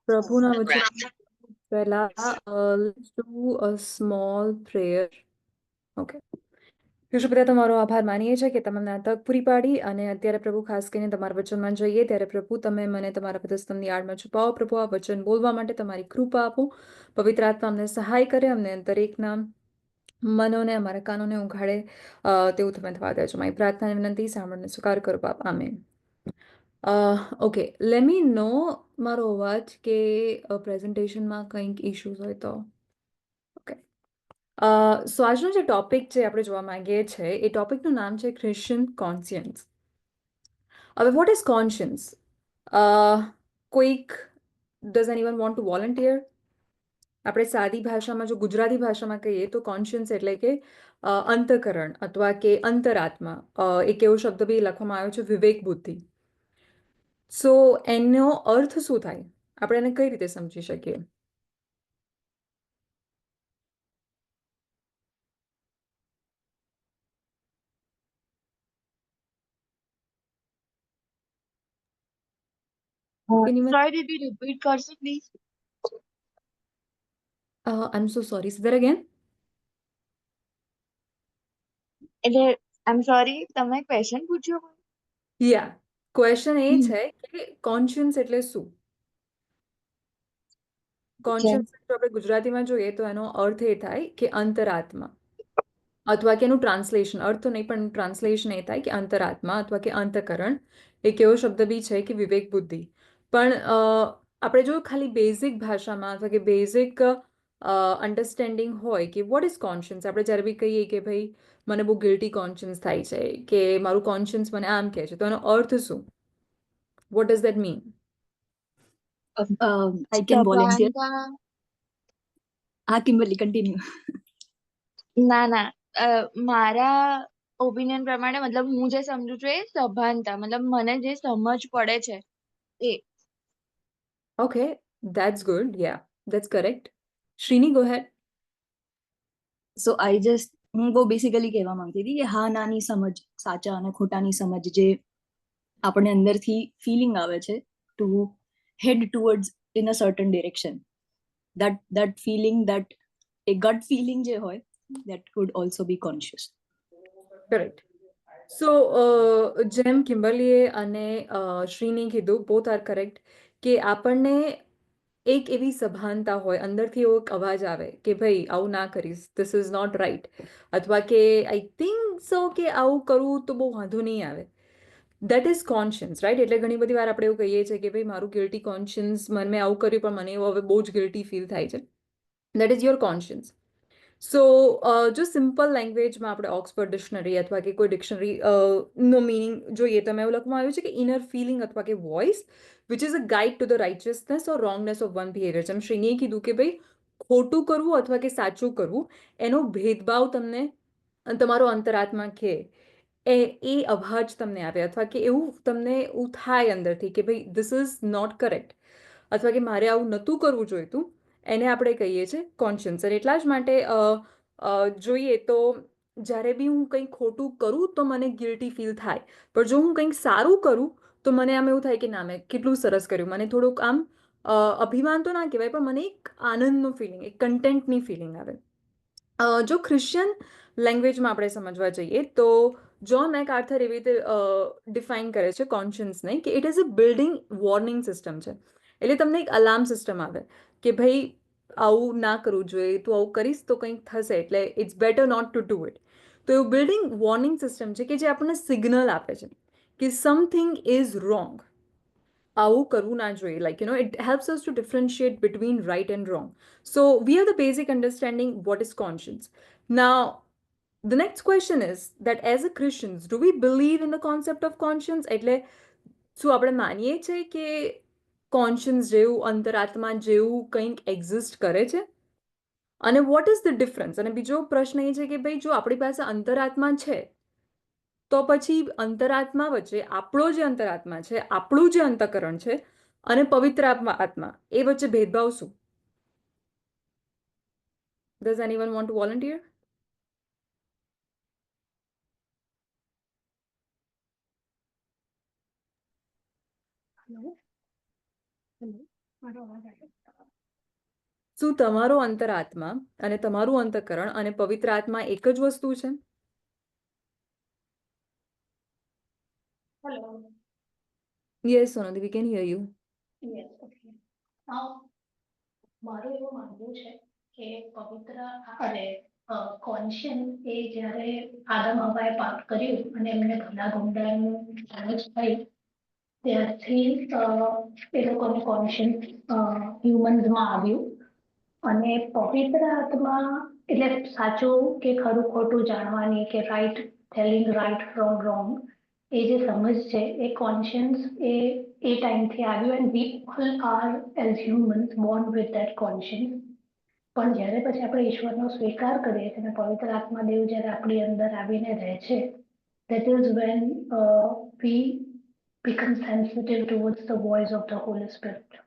પ્રભુના વચન પહેલા let's do a small prayer. Okay. કૃષ્ણપિતા, તમારો આભાર માનીએ છીએ કે તમે અમને આ તક પૂરી પાડી, અને અત્યારે પ્રભુ ખાસ કરીને તમારા વચનમાં જઈએ ત્યારે પ્રભુ તમે મને તમારા પદસ્તંભની આડમાં છુપાવો. પ્રભુ, આ વચન બોલવા માટે તમારી કૃપા આપો. પવિત્ર આત્મા અમને સહાય કરે, અમને દરેકના મનોને, અમારા કાનોને ઉઘાડે તેવું તમે થવા દેજો. મારી પ્રાર્થના વિનંતી સાંભળને સ્વીકાર કરો બાપ. આમેન. ઓકે, લેટ મી નો મારો અવાજ કે પ્રેઝન્ટેશનમાં કંઈક ઇશ્યુઝ હોય તો. ઓકે. સો આજનો જે ટોપિક છે આપણે જોવા માંગીએ છીએ એ ટોપિકનું નામ છે ક્રિશ્ચિયન કોન્શિયન્સ. હવે વોટ ઇઝ કોન્શિયન્સ? કોઈક does anyone want to volunteer? આપણે સાદી ભાષામાં, જો ગુજરાતી ભાષામાં કહીએ તો કોન્શિયન્સ એટલે કે અંતઃકરણ અથવા કે અંતરાત્મા. એક એવો શબ્દ બી લખવામાં આવ્યો છે, વિવેક બુદ્ધિ. સો એનો અર્થ શું થાય? આપણે એને કઈ રીતે સમજી શકીએ? Anyone? Sorry, did you repeat કરશો please? I'm so sorry. Say that again. એટલે આઈ એમ સોરી, તમે ક્વેશ્ચન પૂછ્યો? યા, ક્વેશ્ચન એ છે કે કોન્શિયન્સ એટલે શું? કોન્શિયન્સ જો આપણે ગુજરાતીમાં જોઈએ તો એનો અર્થ એ થાય કે અંતરાત્મા, અથવા કે એનું ટ્રાન્સલેશન, અર્થ તો નહીં પણ ટ્રાન્સલેશન એ થાય કે અંતરાત્મા અથવા કે અંતકરણ. એક એવો શબ્દ બી છે કે વિવેક બુદ્ધિ. પણ આપણે જો ખાલી બેઝિક ભાષામાં અથવા કે બેઝિક અન્ડરસ્ટેન્ડિંગ હોય કે વોટ ઇઝ કોન્શિયન્સ, આપણે જ્યારે બી કહીએ કે ભાઈ મને બહુ ગિલ્ટી કોન્શિયન્સ થાય છે, કે મારું કોન્શિયન્સ મને આમ કહે છે, તો એનો અર્થ શું? What does that mean? I can volunteer. સભાનતા. Kimberly, continue. ના, મારા ઓપિનિયન પ્રમાણે, મતલબ હું જે સમજુ છું એ સભાનતા, મતલબ મને જે સમજ પડે છે એ. Okay, that's good. Yeah, that's correct. Srini, go ahead. So હું બહુ બેસિકલી કહેવા માંગતી હતી કે હા નાની સમજ, સાચા અને ખોટાની સમજ જે આપણને અંદરથી ફિલિંગ આવે છે to head towards in a certain direction, that feeling, that a gut feeling જે હોય, that could also be conscious. Correct. સો જેમ કિમ્બર્લીએ અને શ્રીની કીધું, બોથ આર કરેક્ટ, કે આપણને એક એવી સભાનતા હોય, અંદરથી એવો એક અવાજ આવે કે ભાઈ આવું ના કરીશ, ધીસ ઇઝ નોટ રાઈટ, અથવા કે આઈ થિંક સો કે આવું કરવું તો બહુ વાંધો નહીં આવે. That is conscience, right? એટલે ઘણી બધી વાર આપણે એવું કહીએ છીએ કે ભાઈ મારું ગિલ્ટી કોન્શિયન્સ, મેં આવું કર્યું પણ મને એવું હવે બહુ જ ગિલ્ટી ફીલ થાય છે. That is your conscience. So જો સિમ્પલ લેંગ્વેજમાં આપણે ઓક્સફર્ડ ડિક્શનરી અથવા કે કોઈ ડિક્શનરી નો મિનિંગ જોઈએ તો એવું લખવામાં આવ્યું છે કે ઇનર ફિલિંગ અથવા કે voice which is a guide to the righteousness or wrongness of one behaviour. જેમ શ્રીનીએ કીધું કે ભાઈ ખોટું કરવું અથવા કે સાચું કરવું, એનો ભેદભાવ તમને તમારો અંતરાત્મા કે એ અવાજ તમને આવે, અથવા કે એવું તમને એવું થાય અંદરથી કે ભાઈ ધીસ ઇઝ નોટ કરેક્ટ, અથવા કે મારે આવું નહોતું કરવું જોઈતું, એને આપણે કહીએ છીએ કોન્શિયન્સ. અને એટલા જ માટે જોઈએ તો જ્યારે બી હું કંઈક ખોટું કરું તો મને ગિલ્ટી ફીલ થાય, પણ જો હું કંઈક સારું કરું તો મને આમ એવું થાય કે ના, મેં કેટલું સરસ કર્યું. મને થોડુંક આમ અભિમાન તો ના કહેવાય, પણ મને એક આનંદનું ફિલિંગ, એક કન્ટેન્ટની ફિલિંગ આવે. જો ક્રિશ્ચિયન લેંગ્વેજમાં આપણે સમજવા જઈએ તો જ્હોન મેકઆર્થર એવી રીતે ડિફાઇન કરે છે કોન્શિયન્સને કે it is a building warning system છે. એટલે તમને એક અલાર્મ સિસ્ટમ આવે કે ભાઈ આવું ના કરવું જોઈએ, તું આવું કરીશ તો કંઈક થશે, એટલે it's better not to do it. તો એવું બિલ્ડિંગ વોર્નિંગ સિસ્ટમ છે કે જે આપણને સિગ્નલ આપે છે કે સમથિંગ ઇઝ રોંગ, આવું કરવું ના જોઈએ. Like it helps us to differentiate between right and wrong. So we have the basic understanding what is conscience. Now, the next question is that as a Christians, do we believe in the concept of conscience? એટલે શું આપણે માનીએ છીએ કે conscience જેવું, અંતરાત્મા જેવું કંઈક exist કરે છે? અને વોટ ઇઝ ધ ડિફરન્સ? અને બીજો પ્રશ્ન એ છે કે ભાઈ જો આપણી પાસે અંતરાત્મા છે તો પછી અંતરાત્મા વચ્ચે આપણો જે અંતરાત્મા છે, આપણું જે અંતકરણ છે, અને પવિત્ર આત્મા એ વચ્ચે ભેદભાવ શું? Does anyone want to volunteer? Hello? Hello? શું તમારો અંતરાત્મા અને તમારું અંતઃકરણ અને પવિત્ર આત્મા એક જ વસ્તુ છે? Hello. Yes Sonal, we can here you. Yes, okay. મારું એવું માનવું છે કે પવિત્ર અને કોન્શિયન્સ એ જ્યારે આદમ હવાએ પાપ કર્યું અને એમને ઘણા ગુંડાનું જાણ થઈ ત્યારથી એ લોકોનું કોન્શિયન્સ હ્યુમન્સમાં આવ્યું અને પવિત્ર આત્મા એટલે સાચું કે ખરું ખોટું જાણવાની કે right telling right from wrong એ જે સમજ છે એ કોન્શિયન્સ એ ટાઈમથી આવ્યું and we all are as humans born with that conscience. પણ જ્યારે પછી આપણે ઈશ્વરનો સ્વીકાર કરીએ છીએ અને પવિત્ર આત્મા દેવ જ્યારે આપણી અંદર આવીને રહે છે that is when we become sensitive towards the voice of the Holy Spirit.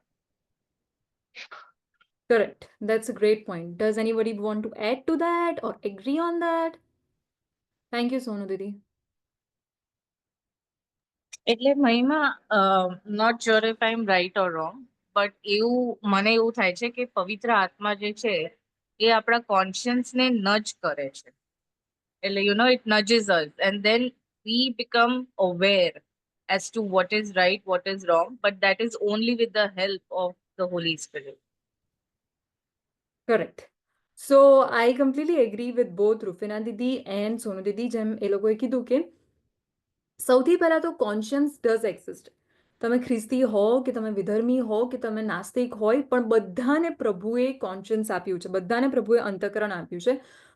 Correct. That's a great point. Does anybody want to add to that or agree on that? Thank you, Sonu Didi. એટલે Mahima not sure if I am right or wrong, but મને એવું થાય છે કે પવિત્ર આત્મા જે છે એ આપણા કોન્શિયન્સને નજ કરે છે. એટલે it nudges us and then we become aware as to what is right, what is wrong, but that is only with the help of the Holy Spirit. Correct. So I completely agree with both Rufina Didi and Sonu Didi. જેમ એ લોકોએ કીધું કે સૌથી પહેલા તો conscience does exist. તમે ખ્રિસ્તી હો કે તમે વિધર્મી હો કે તમે નાસ્તિક હોય, પણ બધાને પ્રભુએ કોન્શિયન્સ આપ્યું છે, બધાને પ્રભુએ અંતઃકરણ આપ્યું છે,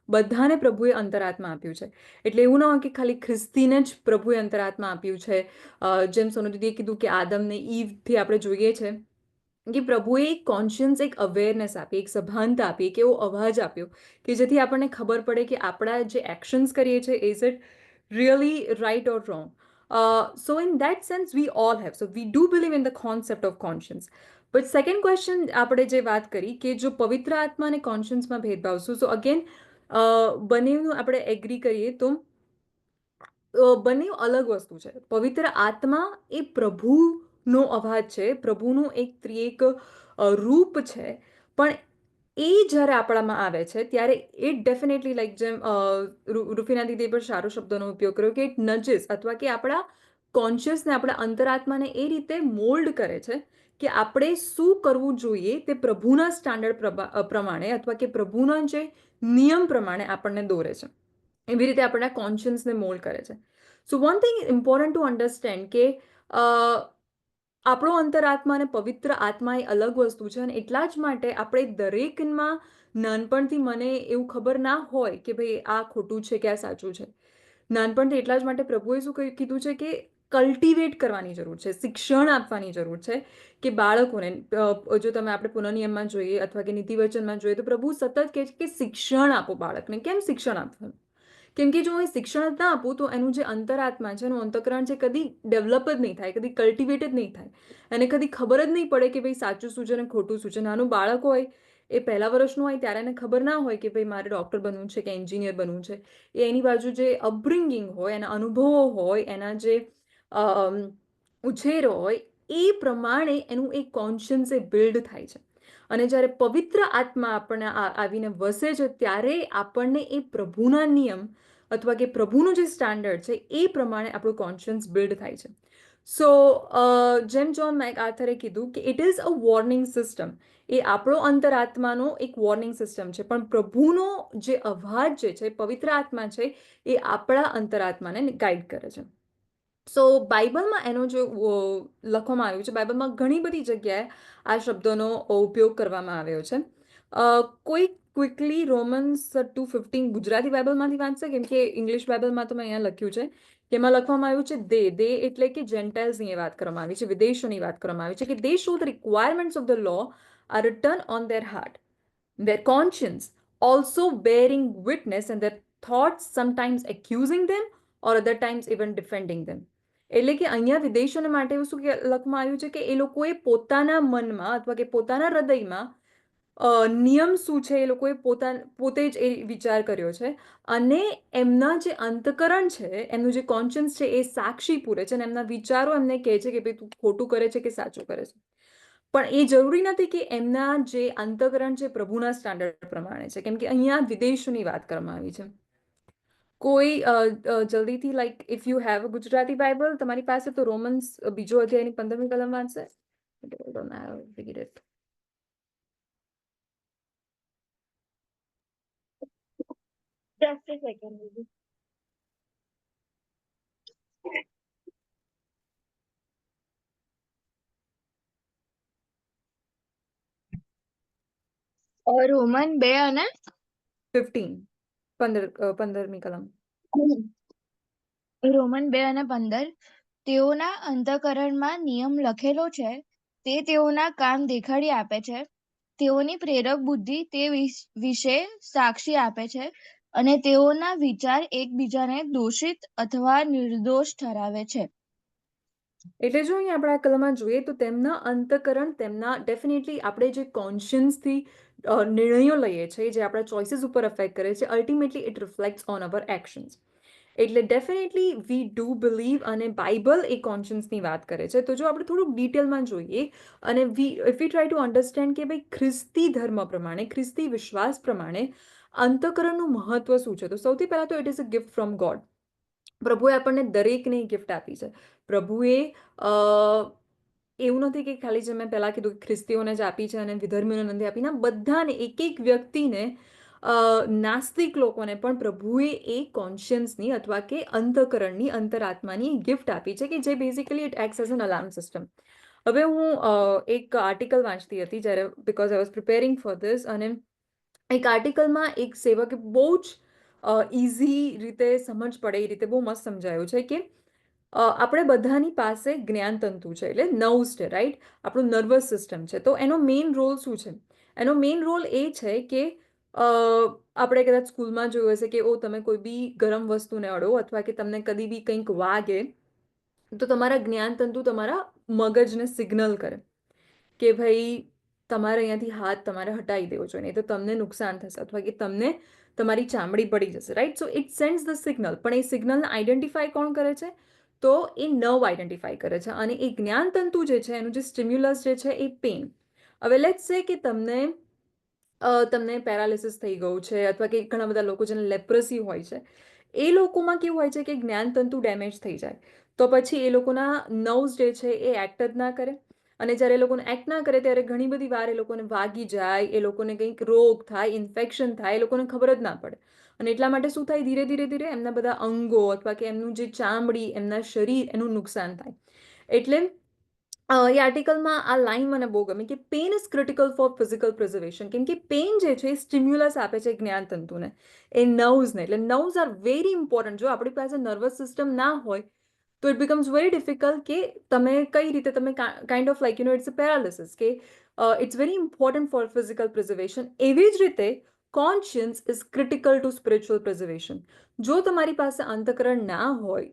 બધાને પ્રભુએ અંતરાત્મા આપ્યું છે. એટલે એવું ન હોય કે ખાલી ખ્રિસ્તીને જ પ્રભુએ અંતરાત્મા આપ્યું છે. જેમ સોનુ દીદીએ કીધું કે આદમને ઈવથી આપણે જોઈએ છે કે પ્રભુએ એક કોન્શિયન્સ, એક અવેરનેસ આપી, એક સભાનતા આપી, એક એવો અવાજ આપ્યો કે જેથી આપણને ખબર પડે કે આપણા જે એક્શન્સ કરીએ છીએ is it really right or wrong. So in that sense, we all have. So we do believe in the concept of conscience. But second question આપણે જે વાત કરી કે જો પવિત્ર આત્મા અને કોન્શિયન્સમાં ભેદભાવ શું, સો અગેન બંનેનું આપણે એગ્રી કરીએ તો બંને અલગ વસ્તુ છે. પવિત્ર આત્મા એ પ્રભુનો અવાજ છે, પ્રભુનું એક ત્રિએક રૂપ છે, પણ એ જ્યારે આપણામાં આવે છે ત્યારે એ ડેફિનેટલી લાઈક જેમ રૂફીના દીદીએ પણ સારો શબ્દનો ઉપયોગ કર્યો કે ઇટ નજીસ, અથવા કે આપણા કોન્શિયસને, આપણા અંતરાત્માને એ રીતે મોલ્ડ કરે છે કે આપણે શું કરવું જોઈએ તે પ્રભુના સ્ટાન્ડર્ડ પ્રમાણે અથવા કે પ્રભુના જે નિયમ પ્રમાણે આપણને દોરે છે. એવી રીતે આપણા કોન્શિયન્સને મોલ્ડ કરે છે. So one thing important to understand કે આપણો અંતરાત્મા અને પવિત્ર આત્મા એ અલગ વસ્તુ છે, અને એટલા જ માટે આપણે દરેકમાં નાનપણથી મને એવું ખબર ના હોય કે ભાઈ આ ખોટું છે કે આ સાચું છે. નાનપણથી એટલા જ માટે પ્રભુએ શું કીધું છે કે કલ્ટિવેટ કરવાની જરૂર છે, શિક્ષણ આપવાની જરૂર છે કે બાળકોને, જો તમે આપણે પુનઃનિયમમાં જોઈએ અથવા કે નીતિવચનમાં જોઈએ તો પ્રભુ સતત કહે છે કે શિક્ષણ આપો બાળકને. કેમ શિક્ષણ આપવાનું? કેમ કે જો એ શિક્ષણ ના આપું તો એનું જે અંતરાત્મા છે, એનું અંતઃકરણ છે, કદી ડેવલપ જ નહીં થાય, કદી કલ્ટિવેટ જ નહીં થાય, એને કદી ખબર જ નહીં પડે કે ભાઈ સાચું શું છે અને ખોટું શું છે. નાનું બાળક હોય, એ પહેલા વર્ષનું હોય ત્યારે એને ખબર ના હોય કે ભાઈ મારે ડૉક્ટર બનવું છે કે એન્જિનિયર બનવું છે. એ એની બાજુ જે અપબ્રિંગિંગ હોય, એના અનુભવો હોય, એના જે ઉછેર હોય એ પ્રમાણે એનું એક કોન્શિયન્સ એ બિલ્ડ થાય છે. અને જ્યારે પવિત્ર આત્મા આપણને આવીને વસે છે ત્યારે આપણને એ પ્રભુના નિયમ અથવા કે પ્રભુનું જે સ્ટાન્ડર્ડ છે એ પ્રમાણે આપણું કોન્શિયન્સ બિલ્ડ થાય છે. સો જેમ જ્હોન મેકઆર્થરે કીધું કે it is a warning system. એ આપણો અંતરાત્માનો એક વોર્નિંગ સિસ્ટમ છે, પણ પ્રભુનો જે અવાજ જે છે, પવિત્ર આત્મા છે, એ આપણા અંતરાત્માને ગાઈડ કરે છે. સો બાઇબલમાં એનો જે લખવામાં આવ્યું છે, બાઇબલમાં ઘણી બધી જગ્યાએ આ શબ્દોનો ઉપયોગ કરવામાં આવ્યો છે. કોઈ ક્વિકલી રોમન્સ 2:15 ગુજરાતી બાઇબલમાંથી વાંચશે, કેમ કે ઇંગ્લિશ બાઇબલમાં તો મેં અહીંયા લખ્યું છે કે એમાં લખવામાં આવ્યું છે દે એટલે કે જેન્ટાઇલ્સની વાત કરવામાં આવી છે, વિદેશોની વાત કરવામાં આવી છે કે they show the requirements of the law are return on their heart, their conscience also bearing witness and their thoughts sometimes accusing them or other times even defending them. એટલે કે અહીંયા વિદેશોને માટે એવું શું લખવામાં આવ્યું છે કે એ લોકોએ પોતાના મનમાં અથવા કે પોતાના હૃદયમાં નિયમ શું છે એ લોકોએ પોતે જ એ વિચાર કર્યો છે, અને એમના જે અંતકરણ છે, એમનું જે કોન્શિયન્સ છે એ સાક્ષી પૂરે છે, અને એમના વિચારો એમને કહે છે કે ભાઈ તું ખોટું કરે છે કે સાચું કરે છે. પણ એ જરૂરી નથી કે એમના જે અંતઃકરણ છે પ્રભુના સ્ટાન્ડર્ડ પ્રમાણે છે, કેમ કે અહીંયા વિદેશની વાત કરવામાં આવી છે. કોઈ જલ્દીથી like if you have a Gujarati Bible તમારી પાસે, તો રોમન્સ બીજો અધ્યાયની 15મી કલમ વાંચશે. Hold on, I'll read it. Just a second, baby. Roman 2 અને 15મી કલમ. રોમન 2 અને 15 તેઓના અંતઃકરણમાં નિયમ લખેલો છે, તે તેઓના કામ દેખાડી આપે છે, તેઓની પ્રેરક બુદ્ધિ તે વિશે સાક્ષી આપે છે, અને તેઓના વિચાર એકબીજાને દોષિત અથવા નિર્દોષ ઠરાવે છે. એટલે જો અહીં આપણે આ કલમમાં જોઈએ તો તેમના અંતઃકરણ, તેમના ડેફિનેટલી આપણે જે કોન્શિયન્સથી નિર્ણયો લઈએ છીએ, જે આપણા ચોઇસીસ ઉપર અફેક્ટ કરે છે, ultimately it reflects on our actions. એટલે ડેફિનેટલી વી ડુ બિલીવ, અને બાઇબલ એ કોન્શિયન્સની વાત કરે છે. તો જો આપણે થોડુંક ડિટેલમાં જોઈએ અને if V try to understand કે ભાઈ ખ્રિસ્તી ધર્મ પ્રમાણે, ખ્રિસ્તી વિશ્વાસ પ્રમાણે અંતઃકરણનું મહત્વ શું છે, તો સૌથી પહેલાં તો it is a gift from God. પ્રભુએ આપણને દરેકને ગિફ્ટ આપી છે. પ્રભુએ એવું નથી કે ખાલી જે મેં પહેલાં કીધું કે ખ્રિસ્તીઓને જ આપી છે અને વિધર્મીઓને નથી આપી. ના, બધાને, એક એક વ્યક્તિને, નાસ્તિક લોકોને પણ પ્રભુએ એ કોન્શિયન્સની અથવા કે અંતઃકરણની, અંતરાત્માની ગિફ્ટ આપી છે, કે જે basically it acts as an alarm system. હવે હું એક આર્ટિકલ વાંચતી હતી જ્યારે, because I was preparing for this, અને એક આર્ટિકલમાં એક સેવકે બહુ જ ઇઝી રીતે સમજ પડે એ રીતે બહુ મસ્ત સમજાયું છે કે આપણે બધાની પાસે જ્ઞાનતંતુ છે, એટલે નર્વ્સ છે, રાઈટ? આપણું નર્વસ સિસ્ટમ છે. તો એનો મેઇન રોલ શું છે? એનો મેઇન રોલ એ છે કે આપણે કદાચ સ્કૂલમાં જોયું હશે કે તમે કોઈ બી ગરમ વસ્તુને અડો અથવા કે તમને કદી બી કંઈક વાગે, તો તમારા જ્ઞાનતંતુ તમારા મગજને સિગ્નલ કરે કે ભાઈ તમારે અહીંયાથી હાથ તમારે હટાવી દેવો જોઈએ, નહીં તો તમને નુકસાન થશે અથવા કે તમને તમારી ચામડી પડી જશે, right? So it સેન્ડ્સ the signal. પણ એ સિગ્નલને આઈડેન્ટિફાય કોણ કરે છે? તો એ નર્વ આઈડેન્ટિફાય કરે છે. અને એ જ્ઞાનતંતુ જે છે, એનું જે સ્ટિમ્યુલસ જે છે, એ પેન. હવે લેટ્સ સે કે તમને પેરાલિસિસ થઈ ગયું છે, અથવા કે ઘણા બધા લોકો જેને લેપ્રસી હોય છે, એ લોકોમાં કેવું હોય છે કે જ્ઞાનતંતુ ડેમેજ થઈ જાય, તો પછી એ લોકોના નર્વ્સ જે છે એ એક્ટ જ ના કરે. અને જ્યારે એ લોકોને એક્ટ ના કરે ત્યારે ઘણી બધી વાર એ લોકોને વાગી જાય, એ લોકોને કંઈક રોગ થાય, ઇન્ફેક્શન થાય, એ લોકોને ખબર જ ના પડે. અને એટલા માટે શું થાય, ધીરે ધીરે ધીરે એમના બધા અંગો અથવા કે એમનું જે ચામડી, એમના શરીર, એનું નુકસાન થાય. એટલે એ આર્ટિકલમાં આ લાઈન મને બહુ ગમી કે pain is critical for physical preservation, કેમ કે પેન જે છે એ સ્ટિમ્યુલસ આપે છે જ્ઞાનતંતુને, એ નર્વ્સને. એટલે નર્વ્સ આર વેરી ઇમ્પોર્ટન્ટ. જો આપણી પાસે નર્વસ સિસ્ટમ ના હોય તો ઇટ બિકમ્સ વેરી ડિફિકલ્ટ કે તમે કઈ રીતે, તમે kind of like it's a paralysis, કે it's very important for physical preservation. એવી જ રીતે conscience is critical to spiritual preservation. જો તમારી પાસે અંતઃકરણ ના હોય,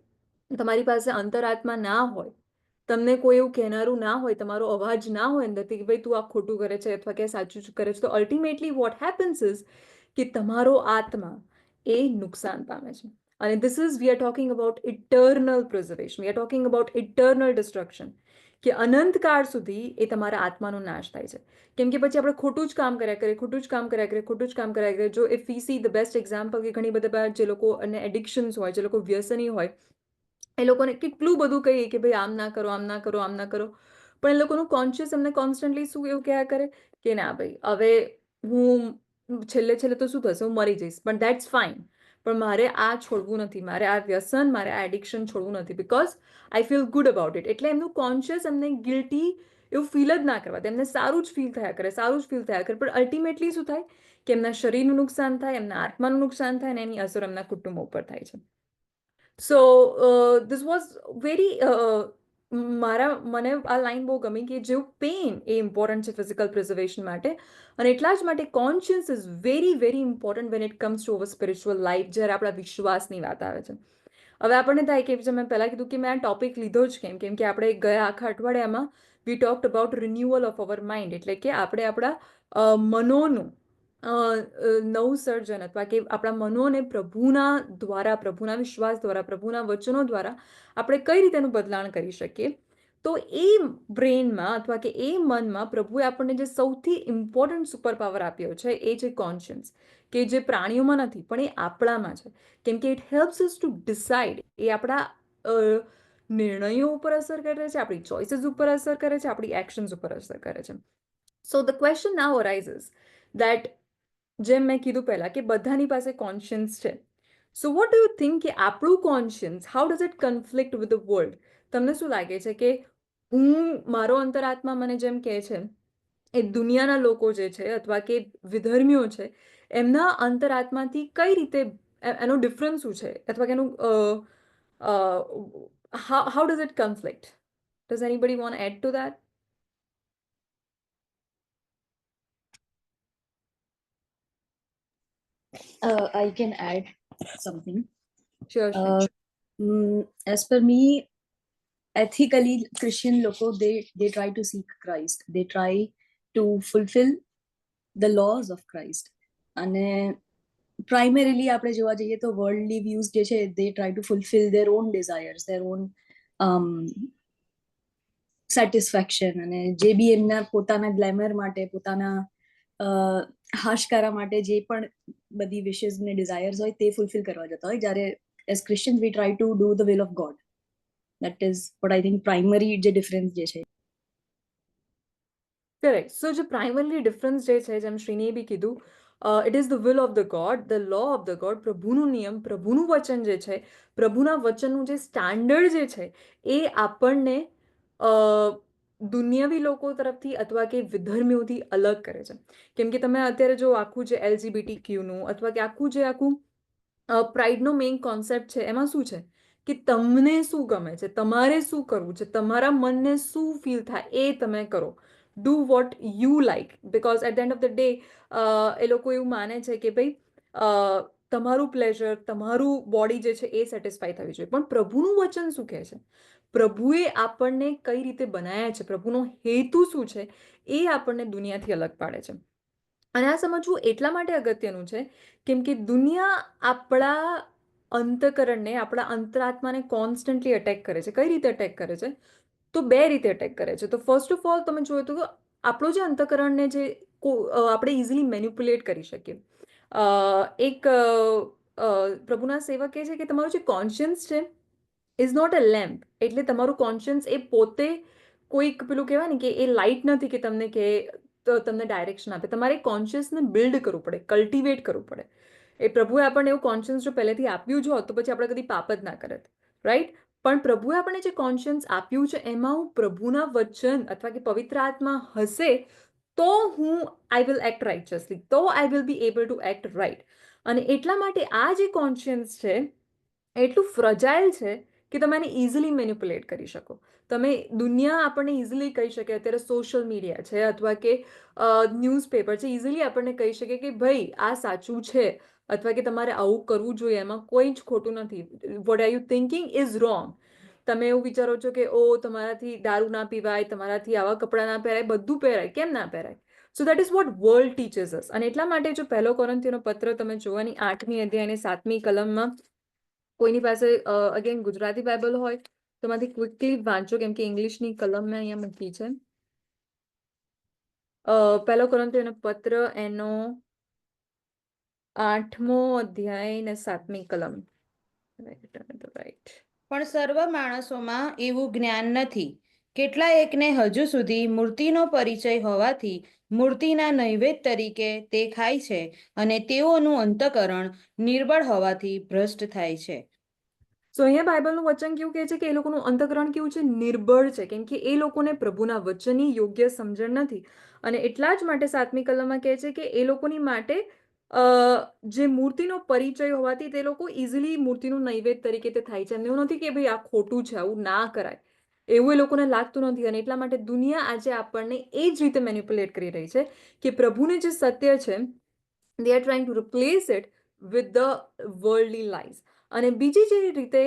તમારી પાસે અંતરાત્મા ના હોય, તમને કોઈ એવું કહેનારું ના હોય, તમારો અવાજ ના હોય અંદરથી કે ભાઈ તું આ ખોટું કરે છે અથવા કે સાચું કરે છે, તો અલ્ટિમેટલી વોટ હેપન્સ ઇઝ કે તમારો આત્મા એ નુકસાન પામે છે. અને this is, we are talking about eternal preservation, we are talking about eternal destruction, કે અનંતકાળ સુધી એ તમારા આત્માનો નાશ થાય છે. કેમ કે પછી આપણે ખોટું જ કામ કર્યા કરીએ, ખોટું જ કામ કર્યા કરીએ, ખોટું જ કામ કર્યા કરીએ. જો if V see the best example, કે ઘણી બધા જે લોકો અને એડિક્શન્સ હોય, જે લોકો વ્યસની હોય, એ લોકોને કેટલું બધું કહીએ કે ભાઈ આમ ના કરો, આમ ના કરો, આમ ના કરો, પણ એ લોકોનું કોન્શિયસ એમને કોન્સ્ટન્ટલી શું એવું કહ્યા કરે કે ના ભાઈ, હવે હું છેલ્લે છેલ્લે તો શું થશે, હું મરી જઈશ, પણ દેટ્સ ફાઇન, પણ મારે આ છોડવું નથી, મારે આ વ્યસન, મારે આ એડિક્શન છોડવું નથી, because I feel good about it. એટલે એમનું કોન્શિયસ એમને ગિલ્ટી એવું ફીલ જ ના કરવા દે, એમને સારું જ ફીલ થયા કરે, સારું જ ફીલ થયા કરે. પણ અલ્ટિમેટલી શું થાય કે એમના શરીરનું નુકસાન થાય, એમના આત્માનું નુકસાન થાય, અને એની અસર એમના કુટુંબ ઉપર થાય છે. સો ધીસ વોઝ વેરી, મને આ લાઈન બહુ ગમી કે જેવું પેન એ ઇમ્પોર્ટન્ટ છે ફિઝિકલ પ્રિઝર્વેશન માટે, અને એટલા જ માટે conscience is very very important when it comes to our spiritual life, જ્યારે આપણા વિશ્વાસની વાત આવે છે. હવે આપણને થાય કે જે મેં પહેલાં કીધું કે મેં આ ટોપિક લીધો જ કેમ કે આપણે ગયા આખા અઠવાડિયામાં we talked about renewal of our mind, એટલે કે આપણે આપણા મનોનું નવસર્જન, અથવા કે આપણા મનોને પ્રભુના દ્વારા, પ્રભુના વિશ્વાસ દ્વારા, પ્રભુના વચનો દ્વારા આપણે કઈ રીતે એનું બદલાણ કરી શકીએ. તો એ બ્રેઇનમાં અથવા કે એ મનમાં પ્રભુએ આપણને જે સૌથી ઇમ્પોર્ટન્ટ સુપર પાવર આપ્યો છે એ છે કોન્શિયન્સ, કે જે પ્રાણીઓમાં નથી પણ એ આપણામાં છે. કેમ કે it helps us to decide, એ આપણા નિર્ણયો ઉપર અસર કરે છે, આપણી ચોઇસીસ ઉપર અસર કરે છે, આપણી એક્શન્સ ઉપર અસર કરે છે. So the question now arises that, જેમ મેં કીધું પહેલા કે બધાની પાસે કોન્શિયન્સ છે. So what do you think કે આપણું conscience, how does it conflict with the world? તમને શું લાગે છે કે મારો અંતરાત્મા મને જેમ કહે છે, એ દુનિયાના લોકો જે છે અથવા કે વિધર્મીઓ છે એમના અંતરાત્માથી કઈ રીતે એનો ડિફરન્સ શું છે, અથવા કે એનું how does it conflict? Does anybody want add to that? I can add something. Sure, sure. As per me, ethically, Christian loko, they try to seek Christ. They try to fulfill the laws of Christ. And primarily, આપણે જોવા જઈએ તો worldly views જે છે, they try to fulfill their own desires, their own satisfaction. અને જે બી એમના પોતાના ગ્લેમર માટે, પોતાના હાશકારા માટે જે પણ બધી વિશેસ ને ડિઝાયર્સ હોય તે ફૂલફિલ કરવા જતા હોય, જ્યારે as Christians we try to do the will of God. That is what I think primary જે ડિફરન્સ જે છે. કરેક્ટ. સો જે પ્રાઇમરી ડિફરન્સ જે છે, જેમ શ્રીનીએ બી કીધું, it is the will of the God, the law of the God, પ્રભુનું નિયમ, પ્રભુનું વચન જે છે, પ્રભુના વચનનું જે સ્ટાન્ડર્ડ જે છે એ આપણને દુનિયાવી લોકો તરફથી અથવા કે વિધર્મીઓથી અલગ કરે છે. કેમ કે તમે અત્યારે જો આખું જે LGBT ક્યુનું અથવા કે આખું પ્રાઇડનો મેઇન કોન્સેપ્ટ છે, એમાં શું છે કે તમને શું ગમે છે, તમારે શું કરવું છે, તમારા મનને શું ફીલ થાય એ તમે કરો. Do what you like, because at the end of the day એ લોકો એવું માને છે કે ભાઈ તમારું પ્લેઝર, તમારું બોડી જે છે એ સેટિસ્ફાય થવી જોઈએ. પણ પ્રભુનું વચન શું કહે છે, પ્રભુએ આપણને કઈ રીતે બનાવ્યા છે, પ્રભુનો હેતુ શું છે, એ આપણને દુનિયાથી અલગ પાડે છે. અને આ સમજવું એટલા માટે અગત્યનું છે કેમ કે દુનિયા આપણા અંતકરણને, આપણા અંતરાત્માને કોન્સ્ટન્ટલી અટેક કરે છે. કઈ રીતે અટેક કરે છે? તો બે રીતે અટેક કરે છે. તો ફર્સ્ટ ઓફ ઓલ તમે જોયું તો આપણો જે અંતકરણને જે આપણે ઇઝીલી મેન્યુપ્યુલેટ કરી શકીએ. એક પ્રભુના સેવક કહે છે કે તમારું જે કોન્શિયન્સ છે ઇઝ નોટ અ લેમ્પ. એટલે તમારું કોન્શિયન્સ એ પોતે કોઈક પેલું કહેવાય ને કે એ લાઇટ નથી કે તમને કે તમને ડાયરેક્શન આપે. તમારે કોન્શિયસને બિલ્ડ કરવું પડે, કલ્ટિવેટ કરવું પડે. એ પ્રભુએ આપણને એવું કોન્શિયન્સ જો પહેલેથી આપ્યું જ હોત તો પછી આપણે કદી પાપ જ ના કરત, રાઈટ? પણ પ્રભુએ આપણને જે કોન્શિયન્સ આપ્યું છે એમાં હું પ્રભુના વચન અથવા કે પવિત્ર આત્મા હશે તો હું આઈ વિલ એક્ટ રાઇચસલી, તો I will be able to act right. અને એટલા માટે આ જે કોન્શિયન્સ છે એટલું ફ્રજાઇલ છે કે તમે એને ઇઝીલી મેન્યુપ્યુલેટ કરી શકો. તમે દુનિયા આપણને ઇઝીલી કહી શકે, અત્યારે સોશિયલ મીડિયા છે અથવા કે ન્યૂઝપેપર છે, ઇઝીલી આપણને કહી શકે કે ભાઈ આ સાચું છે અથવા કે તમારે આવું કરવું જોઈએ, એમાં કોઈ જ ખોટું નથી. What are you thinking is wrong. તમે એવું વિચારો છો કે ઓ તમારાથી દારૂ ના પીવાય, તમારાથી આવા કપડાં ના પહેરાય, બધું પહેરાય, કેમ ના પહેરાય? So that is what world teachers us. અને એટલા માટે જો પહેલો કોરિન્થીયોનો પત્ર તમે જોવાની 8મી અધ્યાય અને 7મી કલમમાં કોઈની પાસે અગેન ગુજરાતી બાઇબલ હોય તો માંથી ક્વિકલી વાંચો, કેમ કે ઇંગ્લિશની કલમ મેં અહીંયા મૂકી છે. પહેલો કોરિન્થીયોનો પત્ર એનો 8મો અધ્યાય ને 7મી કલમ. રાઈટ. પણ સર્વ માણસોમાં એવું જ્ઞાન નથી. કેટલા એકને હજુ સુધી મૂર્તિનો પરિચય હોવાથી મૂર્તિના નૈવેદ્ય તરીકે તે ખાય છે અને તેઓનું અંતકરણ નિર્બળ હોવાથી ભ્રષ્ટ થાય છે. સો અહીંયા બાઇબલનું વચન કેવું કહે છે કે એ લોકોનું અંતકરણ કેવું છે? નિર્બળ છે. કેમ કે એ લોકોને પ્રભુના વચનની યોગ્ય સમજણ નથી. અને એટલા જ માટે 7મી કલમમાં કહે છે કે એ લોકોની માટે જે મૂર્તિનો પરિચય હોવાથી તે લોકો ઇઝીલી મૂર્તિનું નૈવેદ્ય તરીકે તે થાય છે. એમને એવું નથી કે ભાઈ આ ખોટું છે, આવું ના કરાય, એવું એ લોકોને લાગતું નથી. અને એટલા માટે દુનિયા આજે આપણને એ જ રીતે મેન્યુપ્યુલેટ કરી રહી છે કે પ્રભુને જે સત્ય છે they are trying to replace it with the worldly lies. અને બીજી જે રીતે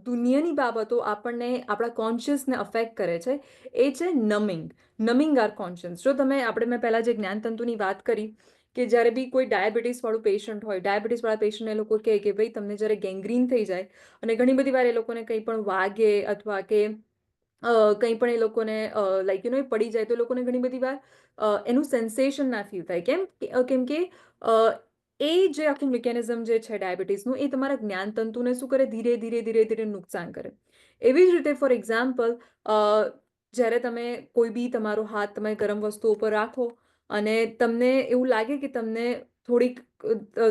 દુનિયાની બાબતો આપણને આપણા કોન્શિયસને અફેક્ટ કરે છે એ છે નમિંગ આર કોન્શિયસ. જો મેં પહેલાં જે જ્ઞાનતંતુની વાત કરી કે જ્યારે બી કોઈ ડાયાબિટીસવાળું પેશન્ટ હોય, ડાયાબિટીસવાળા પેશન્ટને એ લોકો કહે કે ભાઈ તમને જ્યારે ગેંગ્રીન થઈ જાય અને ઘણી બધી વાર એ લોકોને કંઈ પણ વાગે અથવા કે કંઈ પણ એ લોકોને લાઈક એ પડી જાય તો એ લોકોને ઘણી બધી વાર એનું સેન્સેશન ના ફીલ થાય. કેમ કે એ જે આખું મિકેનિઝમ જે છે ડાયાબિટીસનું, એ તમારા જ્ઞાનતંતુને શું કરે, ધીરે ધીરે ધીરે ધીરે નુકસાન કરે. એવી જ રીતે ફોર એક્ઝામ્પલ, જ્યારે તમે કોઈ બી તમારો હાથ તમે ગરમ વસ્તુ ઉપર રાખો અને તમને એવું લાગે કે થોડીક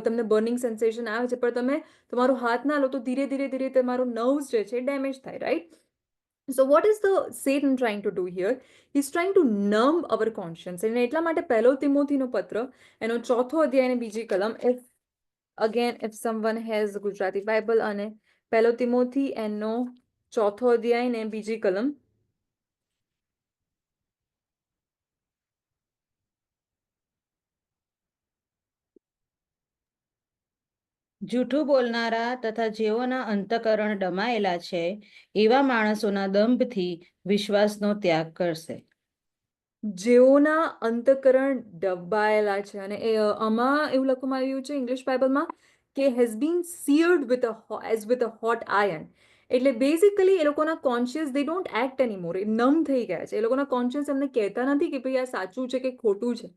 તમને બર્નિંગ સેન્સેશન આવે છે, પણ તમે તમારો હાથ ના લો તો ધીરે ધીરે ધીરે તમારો નર્વ્સ જે છે ડેમેજ થાય, right? So what is the Satan trying to do here? He's trying to numb our conscience. અને એટલા માટે પહેલો તિમોથીનો પત્ર એનો 4થો અધ્યાય અને બીજી કલમ, if someone has Gujarati Bible, અને પહેલો તિમોથી એનો 4થો અધ્યાય ને બીજી કલમ. જૂઠું બોલનારા તથા જેઓના અંતકરણ ડમાયેલા છે એવા માણસોના દંભથી વિશ્વાસનો ત્યાગ કરશે. જેઓના અંતકરણ દબાયેલા છે, અને આમાં એવું લખવામાં આવ્યું છે ઇંગ્લિશ બાઇબલમાં કે has been seared with a hot iron. એટલે બેઝિકલી એ લોકોના conscious they don't act anymore, એ નમ થઈ ગયા છે. એ લોકોના કોન્શિયસ એમને કહેતા નથી કે ભાઈ આ સાચું છે કે ખોટું છે.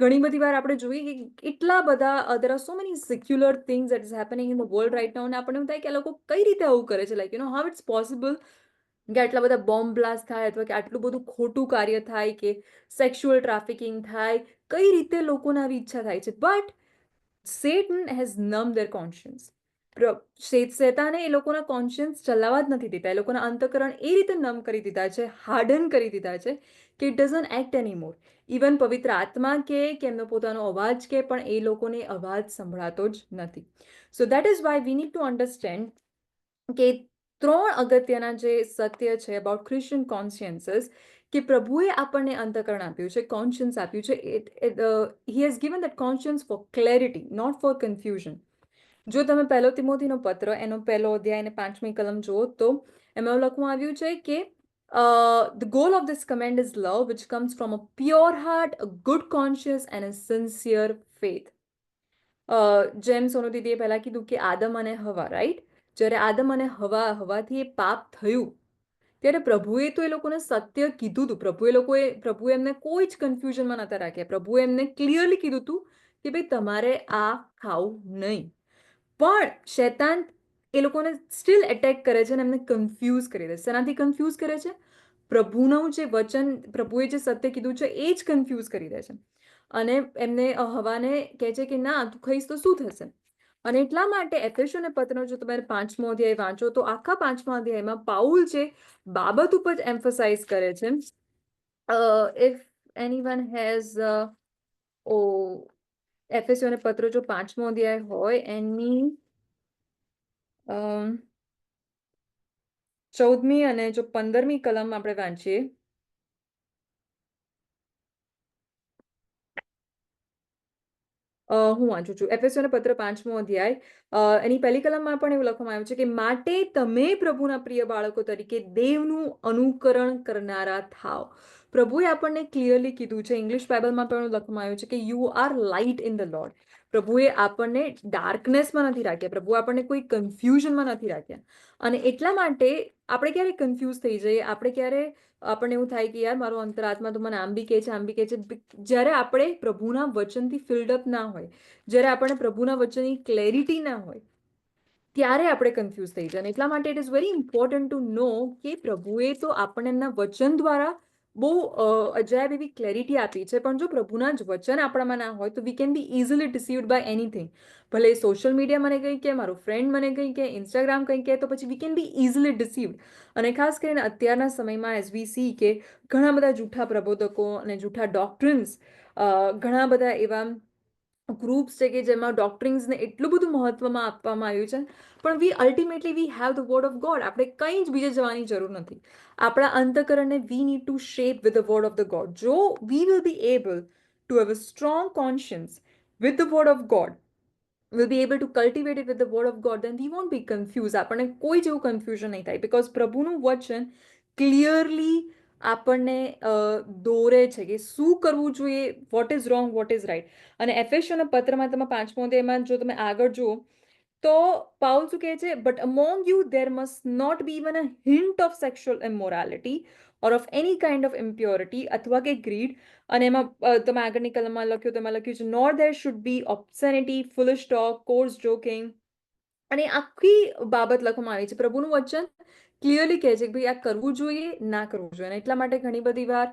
ઘણી બધી વાર આપણે જોઈએ કે એટલા બધા there are so many secular things that is happening in the world right now, અને આપણને એવું થાય કે આ લોકો કઈ રીતે આવું કરે છે, લાઈક how it's possible કે આટલા બધા બોમ્બ બ્લાસ્ટ થાય, અથવા કે આટલું બધું ખોટું કાર્ય થાય, કે સેક્સ્યુઅલ ટ્રાફિકિંગ થાય, કઈ રીતે લોકોને આવી ઈચ્છા થાય છે. But Satan has numbed their conscience. શેતાને એ લોકોના કોન્શિયન્સ ચલાવવા જ નથી દીધા. એ લોકોના અંતકરણ એ રીતે નમ કરી દીધા છે, હાર્ડન કરી દીધા છે કે ઇટ ડઝન્ટ એક્ટ એનીમોર. ઇવન પવિત્ર આત્મા કે એમનો પોતાનો અવાજ કે, પણ એ લોકોને અવાજ સંભળાતો જ નથી. સો that is why we need two understand કે 3 અગત્યના જે સત્ય છે અબાઉટ ક્રિશ્ચિયન કોન્શિયન્સીસ, કે પ્રભુએ આપણને અંતકરણ આપ્યું છે, કોન્શિયન્સ આપ્યું છે. He has given that conscience for clarity, not for confusion. જો તમે પહેલો તિમોથીનો પત્ર એનો પહેલો અધ્યાય અને 5મી કલમ જુઓ તો એમાં એવું લખવામાં આવ્યું છે કે the goal of this command is love, which comes from a pure heart, a good conscience and a sincere faith. જેમ સોનુ દીદીએ પહેલા કીધું કે આદમ અને હવા, રાઈટ? જ્યારે આદમ અને હવાથી એ પાપ થયું, ત્યારે પ્રભુએ તો એ લોકોને સત્ય કીધું હતું. પ્રભુએ એમને કોઈ જ કન્ફ્યુઝનમાં નતા રાખ્યા. પ્રભુએ એમને ક્લિયરલી કીધું હતું કે ભાઈ તમારે આ ખાવું નહીં. પણ શૈતાન એ લોકોને સ્ટીલ એટેક કરે છે અને એમને કન્ફ્યુઝ કરી દે છે. શેનાથી કન્ફ્યુઝ કરે છે? પ્રભુનું જે વચન, પ્રભુએ જે સત્ય કીધું છે એ જ કન્ફ્યુઝ કરી દે છે. અને એમને હવાને કહે છે કે ના, તું ખાઈશ તો શું થશે? અને એટલા માટે એફેસોને પત્રનો જો તમે 5મો અધ્યાય વાંચો તો આખા 5મા અધ્યાયમાં પાઉલ જે બાબત ઉપર એમ્ફસાઇઝ કરે છે, ઇફ એનીવન હેઝ એફેસોને પત્ર જો 5મો અધ્યાય હોય એની 14મી અને જો 15મી કલમ આપણે વાંચીએ, હું વાંચું છું એફેસોને પત્ર 5મો અધ્યાય, એની પહેલી કલમમાં પણ એવું લખવામાં આવ્યું છે કે માટે તમે પ્રભુના પ્રિય બાળકો તરીકે દેવનું અનુકરણ કરનારા થાવ. પ્રભુએ આપણને ક્લિયરલી કીધું છે, ઇંગ્લિશ બાઇબલમાં પણ એવું લખવામાં આવ્યું છે કે you are light in the lord. પ્રભુએ આપણને ડાર્કનેસમાં નથી રાખ્યા, પ્રભુએ આપણને કોઈ કન્ફ્યુઝનમાં નથી રાખ્યા. અને એટલા માટે આપણે ક્યારે કન્ફ્યુઝ થઈ જઈએ, આપણને એવું થાય કે યાર મારો અંતરાત્મા તો મને આમ બી કહે છે, આમ બી કહે છે. જ્યારે આપણે પ્રભુના વચનથી ફિલ્ડઅપ ના હોય, જ્યારે આપણને પ્રભુના વચનની ક્લેરિટી ના હોય, ત્યારે આપણે કન્ફ્યુઝ થઈ જાય. એટલા માટે it is very important to know કે પ્રભુએ તો આપણને એમના વચન દ્વારા બહુ અજાયબ એવી ક્લેરિટી આપી છે. પણ જો પ્રભુના જ વચન આપણામાં ના હોય તો we can be easily deceived by anything. ભલે સોશિયલ મીડિયા મને કંઈ કહે, મારો ફ્રેન્ડ મને કંઈ કહે, ઇન્સ્ટાગ્રામ કંઈ કહે, તો પછી વી કેન બી ઇઝીલી ડિસીવડ. અને ખાસ કરીને અત્યારના સમયમાં એઝ વી સી કે ઘણા બધા જૂઠા પ્રબોધકો અને જૂઠા ડોક્ટ્રિન્સ, ઘણા બધા એવા ગ્રુપ્સ છે કે જેમાં ડોક્ટ્રિન્સને એટલું બધું મહત્વમાં આપવામાં આવ્યું છે. પણ we have the word of God. આપણે કંઈ જ બીજે જવાની જરૂર નથી. આપણા અંતકરણને we need to shape with the word of the God. જો we will be able to have a strong conscience with the word of God, will be able to cultivate it with the word of God, then we won't be confused. આપણને કોઈ જેવું confusion નહીં થાય, because પ્રભુનું વચન clearly આપણને દોરે છે કે શું કરવું જોઈએ, what is wrong, what is right. અને એફેસોના પત્રમાં તમે 5મો અધ્યાયમાં જો તમે આગળ જુઓ તો પાઉલ શું કહે છે, but among you there must not be even a hint of sexual immorality or of any kind of impurity અથવા કે ગ્રીડ. અને એમાં તમે આગળની કલમમાં લખ્યું, તેમાં લખ્યું છે nor there should be obscenity, foolish talk, coarse joking. અને આખી બાબત લખવામાં આવી છે. પ્રભુનું વચન ક્લિયરલી કહે છે કે ભાઈ આ કરવું જોઈએ, ના કરવું જોઈએ. અને એટલા માટે ઘણી બધી વાર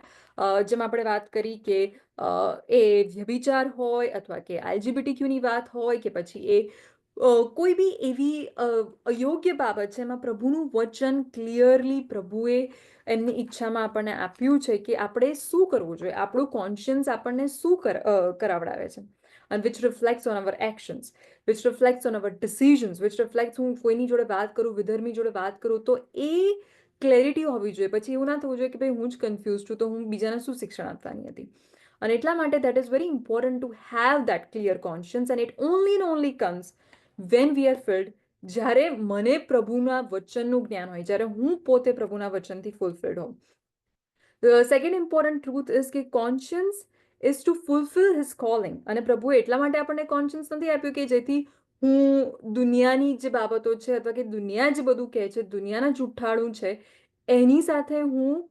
જેમ આપણે વાત કરી કે એ વ્યભિચાર હોય અથવા કે એલજીબીટીક્યુની વાત હોય કે પછી એ કોઈ બી એવી અયોગ્ય બાબત છે, એમાં પ્રભુનું વચન ક્લિયરલી પ્રભુએ એમની ઈચ્છામાં આપણને આપ્યું છે કે આપણે શું કરવું જોઈએ, આપણું કોન્શિયન્સ આપણને શું કરાવડાવે છે. and which reflects on our actions, which reflects on our decisions, which reflects હું કોઈની જોડે વાત કરું, વિધર્મી જોડે વાત કરું તો એ ક્લેરિટી હોવી જોઈએ. પછી એવું ના થવું જોઈએ કે ભાઈ હું જ કન્ફ્યુઝ છું તો હું બીજાને શું શિક્ષણ આપવાની હતી. અને એટલા માટે that is very important to have that clear conscience and it only comes when we are filled, જ્યારે મને પ્રભુના વચનનું જ્ઞાન હોય, જ્યારે હું પોતે પ્રભુના વચનથી ફૂલફિલ્ડ હોઉં. The second important truth is કે conscience is to fulfill his calling. અને પ્રભુએ એટલા માટે આપણને કોન્શિયન્સ નથી આપ્યું કે જેથી હું દુનિયાની જે બાબતો છે અથવા કે દુનિયા જે બધું કહે છે, દુનિયાના જુઠ્ઠાણું છે, એની સાથે હું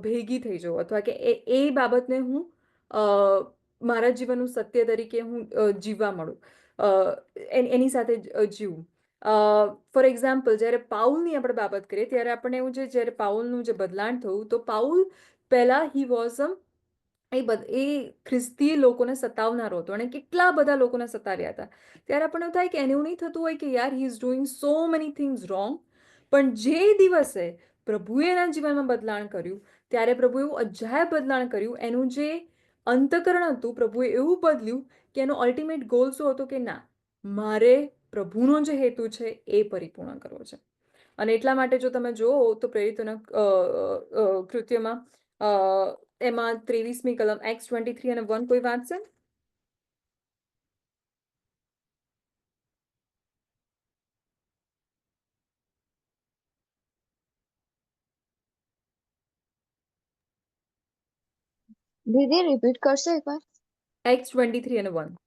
ભેગી થઈ જાઉં અથવા કે એ બાબતને હું મારા જીવનનું સત્ય તરીકે હું જીવવા મળું, એની સાથે જીવું. ફોર એક્ઝામ્પલ, જ્યારે પાઉલની આપણે બાબત કરીએ ત્યારે આપણને એવું છે જ્યારે પાઉલનું જે બદલાણ થયું તો પાઉલ પહેલા હી વોઝ એ ખ્રિસ્તી લોકોને સતાવનારો હતો અને કેટલા બધા લોકોને સતાવ્યા હતા. ત્યારે આપણને એવું થાય કે એને એવું નહીં થતું હોય કે યાર he is doing so many things wrong. પણ જે દિવસે પ્રભુએ એના જીવનમાં બદલાણ કર્યું, ત્યારે પ્રભુએ એવું અજાયબ બદલાણ કર્યું. એનું જે અંતકરણ હતું પ્રભુએ એવું બદલ્યું કે એનો અલ્ટિમેટ ગોલ શું હતો કે ના, મારે પ્રભુનો જે હેતુ છે એ પરિપૂર્ણ કરવો છે. અને એટલા માટે જો તમે જુઓ તો પ્રેરિતોના કૃત્યમાં એમાં 23મી કલમ Acts 23 અને 1 કોઈ વાંચશે? દીદી રિપીટ કરશો એકવાર? Acts 23 અને 1.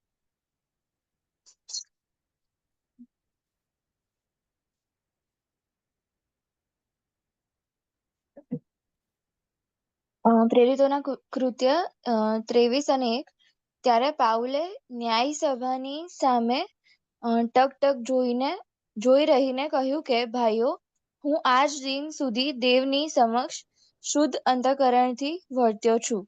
પ્રેરિતોના કૃત્ય 23 અને 1. ત્યારે પાઉલે ન્યાય સભાની સામે ટક જોઈ રહીને કહ્યું કે ભાઈઓ, હું આજ દિન સુધી દેવની સમક્ષ શુદ્ધ અંતઃકરણથી વર્ત્યો છું.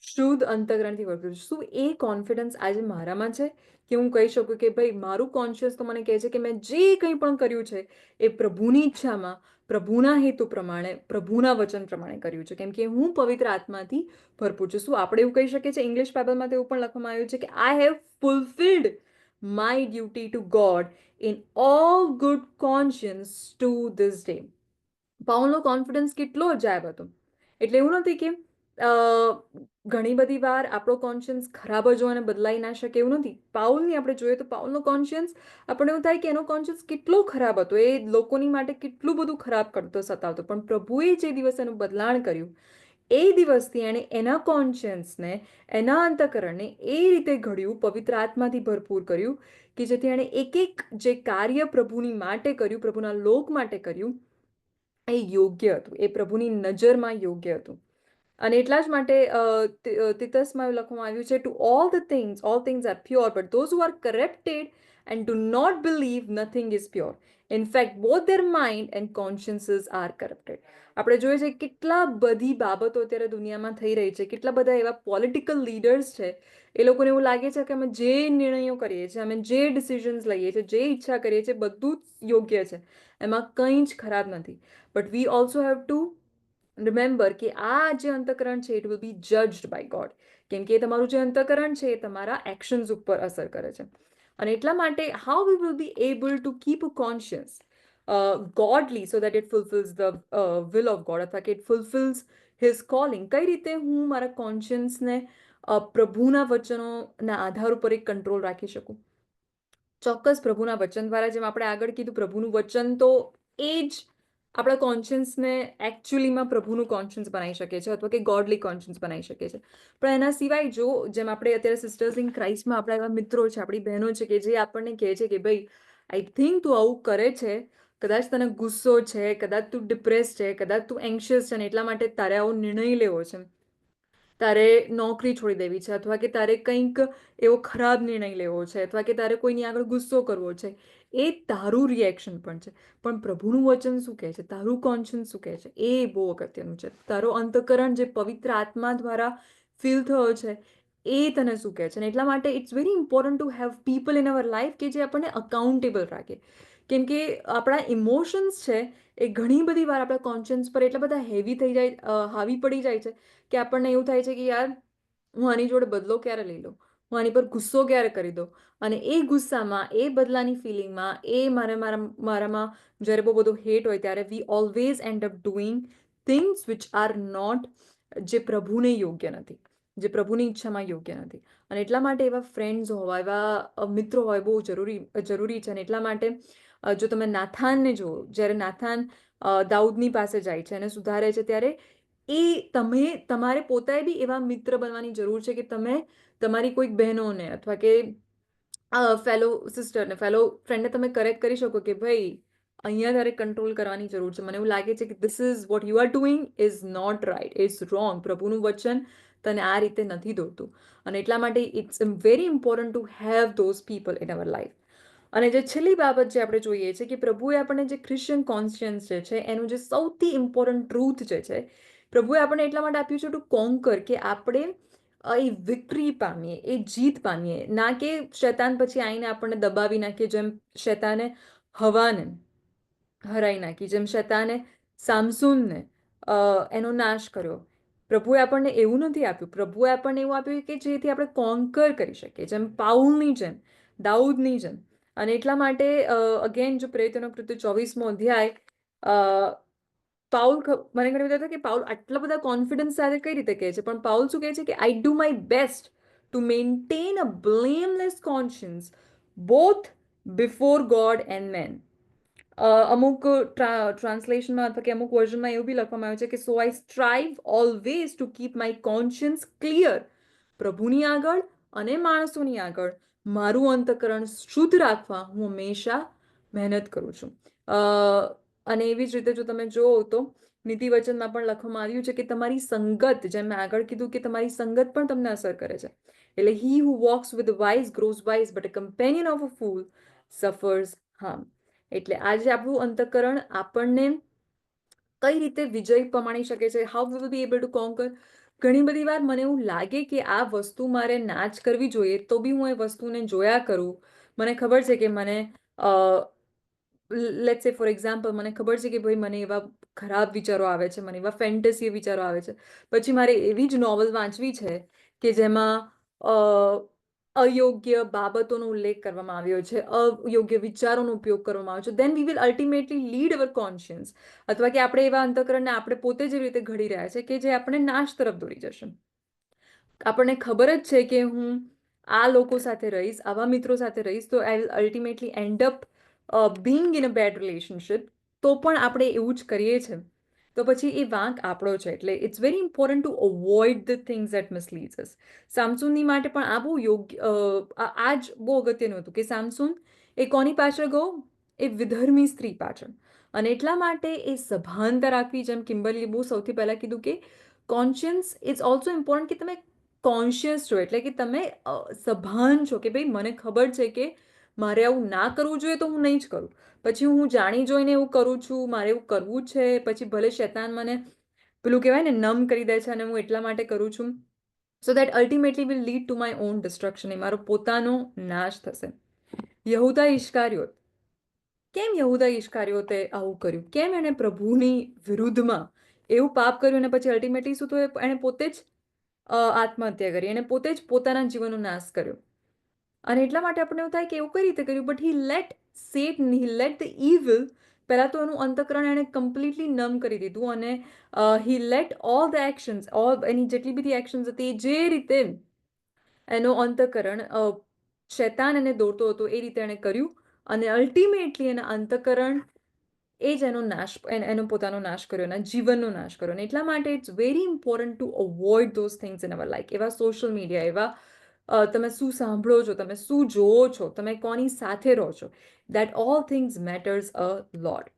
શુદ્ધ અંતઃકરણથી વર્તું. શું એ કોન્ફિડન્સ આજે મારામાં છે કે હું કહી શકું કે ભાઈ મારું કોન્શિયસ તો મને કહે છે કે મેં જે કંઈ પણ કર્યું છે એ પ્રભુની ઈચ્છામાં, પ્રભુના હેતુ પ્રમાણે, પ્રભુના વચન પ્રમાણે કર્યું છે, કેમ કે હું પવિત્ર આત્માથી ભરપૂર છું. શું આપણે એવું કહી શકીએ છીએ? ઇંગ્લિશ બાઇબલમાં તેવું પણ લખવામાં આવ્યું છે કે I have fulfilled my duty to God in all good conscience to this day. પાઉલનો કોન્ફિડન્સ કેટલો અજાયબ હતો. એટલે એવું નથી કે ઘણી બધી વાર આપણો કોન્શિયન્સ ખરાબ જ હોય અને બદલાઈ ના શકે, એવું નથી. પાઉલની આપણે જોઈએ તો પાઉલનો કોન્શિયન્સ આપણને એવું થાય કે એનો કોન્શિયન્સ કેટલો ખરાબ હતો, એ લોકોની માટે કેટલું બધું ખરાબ કરતો, સતાવતો. પણ પ્રભુએ જે દિવસ એનું બદલાણ કર્યું, એ દિવસથી એણે એના કોન્શિયન્સને, એના અંતઃકરણને એ રીતે ઘડ્યું, પવિત્ર આત્માથી ભરપૂર કર્યું કે જેથી એણે એક જે કાર્ય પ્રભુની માટે કર્યું, પ્રભુના લોક માટે કર્યું, એ યોગ્ય હતું, એ પ્રભુની નજરમાં યોગ્ય હતું. અને એટલા જ માટે તિતસમાં એવું લખવામાં આવ્યું છે, to all things are pure, but those who are corrupted and do not believe nothing is pure. In fact both their mind and consciences are corrupted. આપણે જોઈએ છે કેટલા બધી બાબતો અત્યારે દુનિયામાં થઈ રહી છે, કેટલા બધા એવા પોલિટિકલ લીડર્સ છે, એ લોકોને એવું લાગે છે કે અમે જે નિર્ણયો કરીએ છીએ, અમે જે ડિસિઝન્સ લઈએ છીએ, જે ઈચ્છા કરીએ છીએ, બધું જ યોગ્ય છે, એમાં કંઈ જ ખરાબ નથી. But we also have to remember કે આ જે અંતઃકરણ છે it will be judged by God, કેમ કે તમારું જે અંતઃકરણ છે એ તમારા એક્શન્સ ઉપર અસર કરે છે. અને એટલા માટે how we will be able to keep a conscious godly so that it fulfils the will of God અથવા કે ઇટ ફુલફિલ્સ હિઝ કોલિંગ. કઈ રીતે હું મારા કોન્શિયન્સને પ્રભુના વચનોના આધાર ઉપર એક કંટ્રોલ રાખી શકું? ચોક્કસ પ્રભુના વચન દ્વારા, જેમ આપણે આગળ કીધું, પ્રભુનું વચન તો એ જ આપણા કોન્શિયન્સને એકચ્યુઅલીમાં પ્રભુનું કોન્શિયન્સ બનાવી શકે છે અથવા કે ગોડલી કોન્શિયન્સ બનાવી શકે છે. પણ એના સિવાય જો જેમ આપણે અત્યારે સિસ્ટર્સ ઇન ક્રાઇસ્ટમાં આપણા એવા મિત્રો છે, આપણી બહેનો છે કે જે આપણને કહે છે કે ભાઈ આઈ થિંક તું આવું કરે છે, કદાચ તને ગુસ્સો છે, કદાચ તું ડિપ્રેસ છે, કદાચ તું એન્શિયસ છે ને એટલા માટે તારે આવો નિર્ણય લેવો છે, તારે નોકરી છોડી દેવી છે, અથવા કે તારે કંઈક એવો ખરાબ નિર્ણય લેવો છે, અથવા કે તારે કોઈની આગળ ગુસ્સો કરવો છે, એ તારું રિએક્શન પણ છે. પણ પ્રભુનું વચન શું કહે છે, તારું કોન્શિયન્સ શું કહે છે, એ બહુ અગત્યનું છે. તારો અંતઃકરણ જે પવિત્ર આત્મા દ્વારા ફીલ થયો છે એ તને શું કહે છે. અને એટલા માટે it's very important to have people in our life કે જે આપણને અકાઉન્ટેબલ રાખે. કેમ કે આપણા ઇમોશન્સ છે એ ઘણી બધી વાર આપણા કોન્શિયન્સ પર એટલા બધા હેવી થઈ જાય, હાવી પડી જાય છે કે આપણને એવું થાય છે કે યાર હું આની જોડે બદલો ક્યારે લઈ લઉં, હું આની પર ગુસ્સો ક્યારે કરી દઉં. અને એ ગુસ્સામાં, એ બદલાની ફિલિંગમાં, એ મારામાં જ્યારે બહુ બધો હેટ હોય ત્યારે we always end up doing things which are not, જે પ્રભુને યોગ્ય નથી, જે પ્રભુની ઈચ્છામાં યોગ્ય નથી. અને એટલા માટે એવા ફ્રેન્ડ્સ હોવા, એવા મિત્રો હોય બહુ જરૂરી છે. અને એટલા માટે જો તમે નાથાનને જુઓ, જ્યારે નાથાન દાઉદની પાસે જાય છે અને સુધારે છે, ત્યારે તમારે પોતાએ બી એવા મિત્ર બનવાની જરૂર છે કે તમે તમારી કોઈક બહેનોને અથવા કે ફેલો સિસ્ટરને, ફેલો ફ્રેન્ડને તમે કરેક્ટ કરી શકો કે ભાઈ અહીંયા તારે કંટ્રોલ કરવાની જરૂર છે. મને એવું લાગે છે કે this is what you are doing is not right, is wrong. પ્રભુનું વચન તને આ રીતે નથી દોરતું. અને એટલા માટે it's very important to have those people in our life. અને જે છેલ્લી બાબત જે આપણે જોઈએ છે કે પ્રભુએ આપણને જે ક્રિશ્ચિયન કોન્શિયન્સ જે છે એનું જે સૌથી ઇમ્પોર્ટન્ટ ટ્રુથ જે છે, પ્રભુએ આપણને એટલા માટે આપ્યું છે ટુ કોન્કર, કે આપણે એ વિક્ટરી પામીએ, એ જીત પામીએ. ના કે શૈતાન પછી આવીને આપણને દબાવી નાખીએ, જેમ શૈતાને હવાને હરાઈ નાખી, જેમ શૈતાને સામસૂનને એનો નાશ કર્યો. પ્રભુએ આપણને એવું નથી આપ્યું. પ્રભુએ આપણને એવું આપ્યું કે જેથી આપણે કોન્કર કરી શકીએ, જેમ પાઉલની જેમ, દાઉદની જેમ. અને એટલા માટે અગેન જો પ્રેરિતોના કૃત્ય 24મો અધ્યાય, પાઉલ મને ઘણી બધા કે પાઉલ આટલા બધા કોન્ફિડન્સ સાથે કઈ રીતે કહે છે, પણ પાઉલ શું કહે છે કે I do my best to maintain a blameless conscience both before God and man. અમુક ટ્રાન્સલેશનમાં અથવા કે અમુક વર્ઝનમાં એવું બી લખવામાં આવ્યું છે કે so I strive always to keep my conscience clear. પ્રભુની આગળ અને માણસોની આગળ મારું અંતઃકરણ શુદ્ધ રાખવા હું હંમેશા મહેનત કરું છું. અને એવી જ રીતે જો તમે જુઓ તો નીતિવચનમાં પણ લખવામાં આવ્યું છે કે તમારી સંગત, જેમ મેં આગળ કીધું કે તમારી સંગત પણ તમને અસર કરે છે. એટલે he who walks with wise grows wise, but a companion of a fool suffers harm. એટલે આજે આપણું અંતઃકરણ આપણને કઈ રીતે વિજય પમાડી શકે છે, how we will be able two conquer. ઘણી બધી વાર મને એવું લાગે કે આ વસ્તુ મારે ના જ કરવી જોઈએ, તો બી હું એ વસ્તુને જોયા કરું. મને ખબર છે કે મને લેટ્સ સે ફોર એક્ઝામ્પલ, મને ખબર છે કે ભાઈ મને એવા ખરાબ વિચારો આવે છે, મને એવા ફેન્ટસી વિચારો આવે છે, પછી મારે એવી જ નોવેલ વાંચવી છે કે જેમાં અયોગ્ય બાબતોનો ઉલ્લેખ કરવામાં આવ્યો છે, અયોગ્ય વિચારોનો ઉપયોગ કરવામાં આવ્યો છે, દેન we will ultimately lead hour conscience. અથવા કે આપણે એવા અંતઃકરણને આપણે પોતે જ રીતે ઘડી રહ્યા છે કે જે આપણે નાશ તરફ દોરી જશે. આપણને ખબર જ છે કે હું આ લોકો સાથે રહીશ, આવા મિત્રો સાથે રહીશ, તો I will ultimately end up being in a bad relationship. તો પણ આપણે એવું જ કરીએ છીએ, તો પછી એ વાંક આપણો છે. એટલે it's very important to avoid the things that misleads us. સામસૂનની માટે પણ આ બહુ યોગ્ય, આ જ બહુ અગત્યનું હતું કે સામસૂન એ કોની પાછળ ગયો, એ વિધર્મી સ્ત્રી પાછળ. અને એટલા માટે એ સભાનતા રાખવી, જેમ કિમ્બર્લીએ બહુ સૌથી પહેલાં કીધું કે કોન્શિયન્સ ઇઝ ઓલ્સો ઇમ્પોર્ટન્ટ, કે તમે કોન્શિયસ છો, એટલે કે તમે સભાન છો કે ભાઈ મને ખબર છે કે મારે આવું ના કરવું જોઈએ તો હું નહીં જ કરું. પછી હું જાણી જોઈને એવું કરું છું, મારે એવું કરવું છે, પછી ભલે શૈતાન મને પેલું કહેવાય ને નમ કરી દે છે અને હું એટલા માટે કરું છું, so that ultimately will lead to my own destruction. એ મારો પોતાનો નાશ થશે. યહૂદા ઇશ્કારિયોત, કેમ યહૂદા ઇશ્કારિયોતે આવું કર્યું? કેમ એણે પ્રભુની વિરુદ્ધમાં એવું પાપ કર્યું અને પછી અલ્ટિમેટલી શું થયું? એણે પોતે જ આત્મહત્યા કરી, એણે પોતે જ પોતાના જીવનનો નાશ કર્યો. અને એટલા માટે આપણને એવું થાય કે એવું કઈ રીતે કર્યું? But he let Satan, he let the evil, પહેલા તો એનું અંતઃકરણ એણે કમ્પ્લીટલી નમ કરી દીધું, અને હી લેટ ઓલ ધ એક્શન્સ, એની જેટલી બધી એક્શન્સ હતી જે રીતે એનો અંતઃકરણ શૈતાન એને દોરતો હતો એ રીતે એણે કર્યું. અને અલ્ટિમેટલી એના અંતઃકરણ એ જ એનો પોતાનો નાશ કર્યો, એના જીવનનો નાશ કર્યો. અને એટલા માટે it's very important to avoid those things in our life. એવા સોશિયલ મીડિયા, એવા તમે શું સાંભળો છો, તમે શું જોવો છો, તમે કોની સાથે રહો છો, દેટ ઓલ થિંગ્સ મેટર્સ અ લોટ.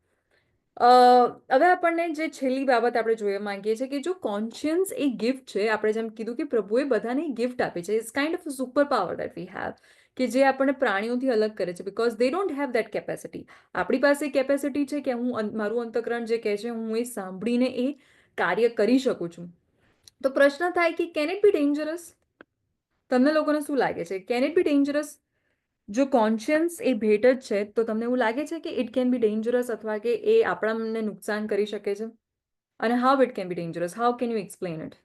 હવે આપણને જે છેલ્લી બાબત આપણે જોવા માંગીએ છીએ કે જો કોન્શિયન્સ એ ગિફ્ટ છે, આપણે જેમ કીધું કે પ્રભુએ બધાને ગિફ્ટ આપી છે, it's kind of super power that we have, કે જે આપણને પ્રાણીઓથી અલગ કરે છે, because they don't have that capacity. આપણી પાસે કેપેસિટી છે કે મારું અંતઃકરણ જે કહે છે હું એ સાંભળીને એ કાર્ય કરી શકું છું. તો પ્રશ્ન થાય કે કેન ઇટ બી ડેન્જરસ? તમને લોકોને શું લાગે છે, કેન ઇટ બી ડેન્જરસ? જો કોન્શિયન્સ એ ભેટ જ છે તો તમને એવું લાગે છે કે ઇટ કેન બી ડેન્જરસ, અથવા કે એ આપણાને નુકસાન કરી શકે છે? અને how it can be dangerous? How can you explain it?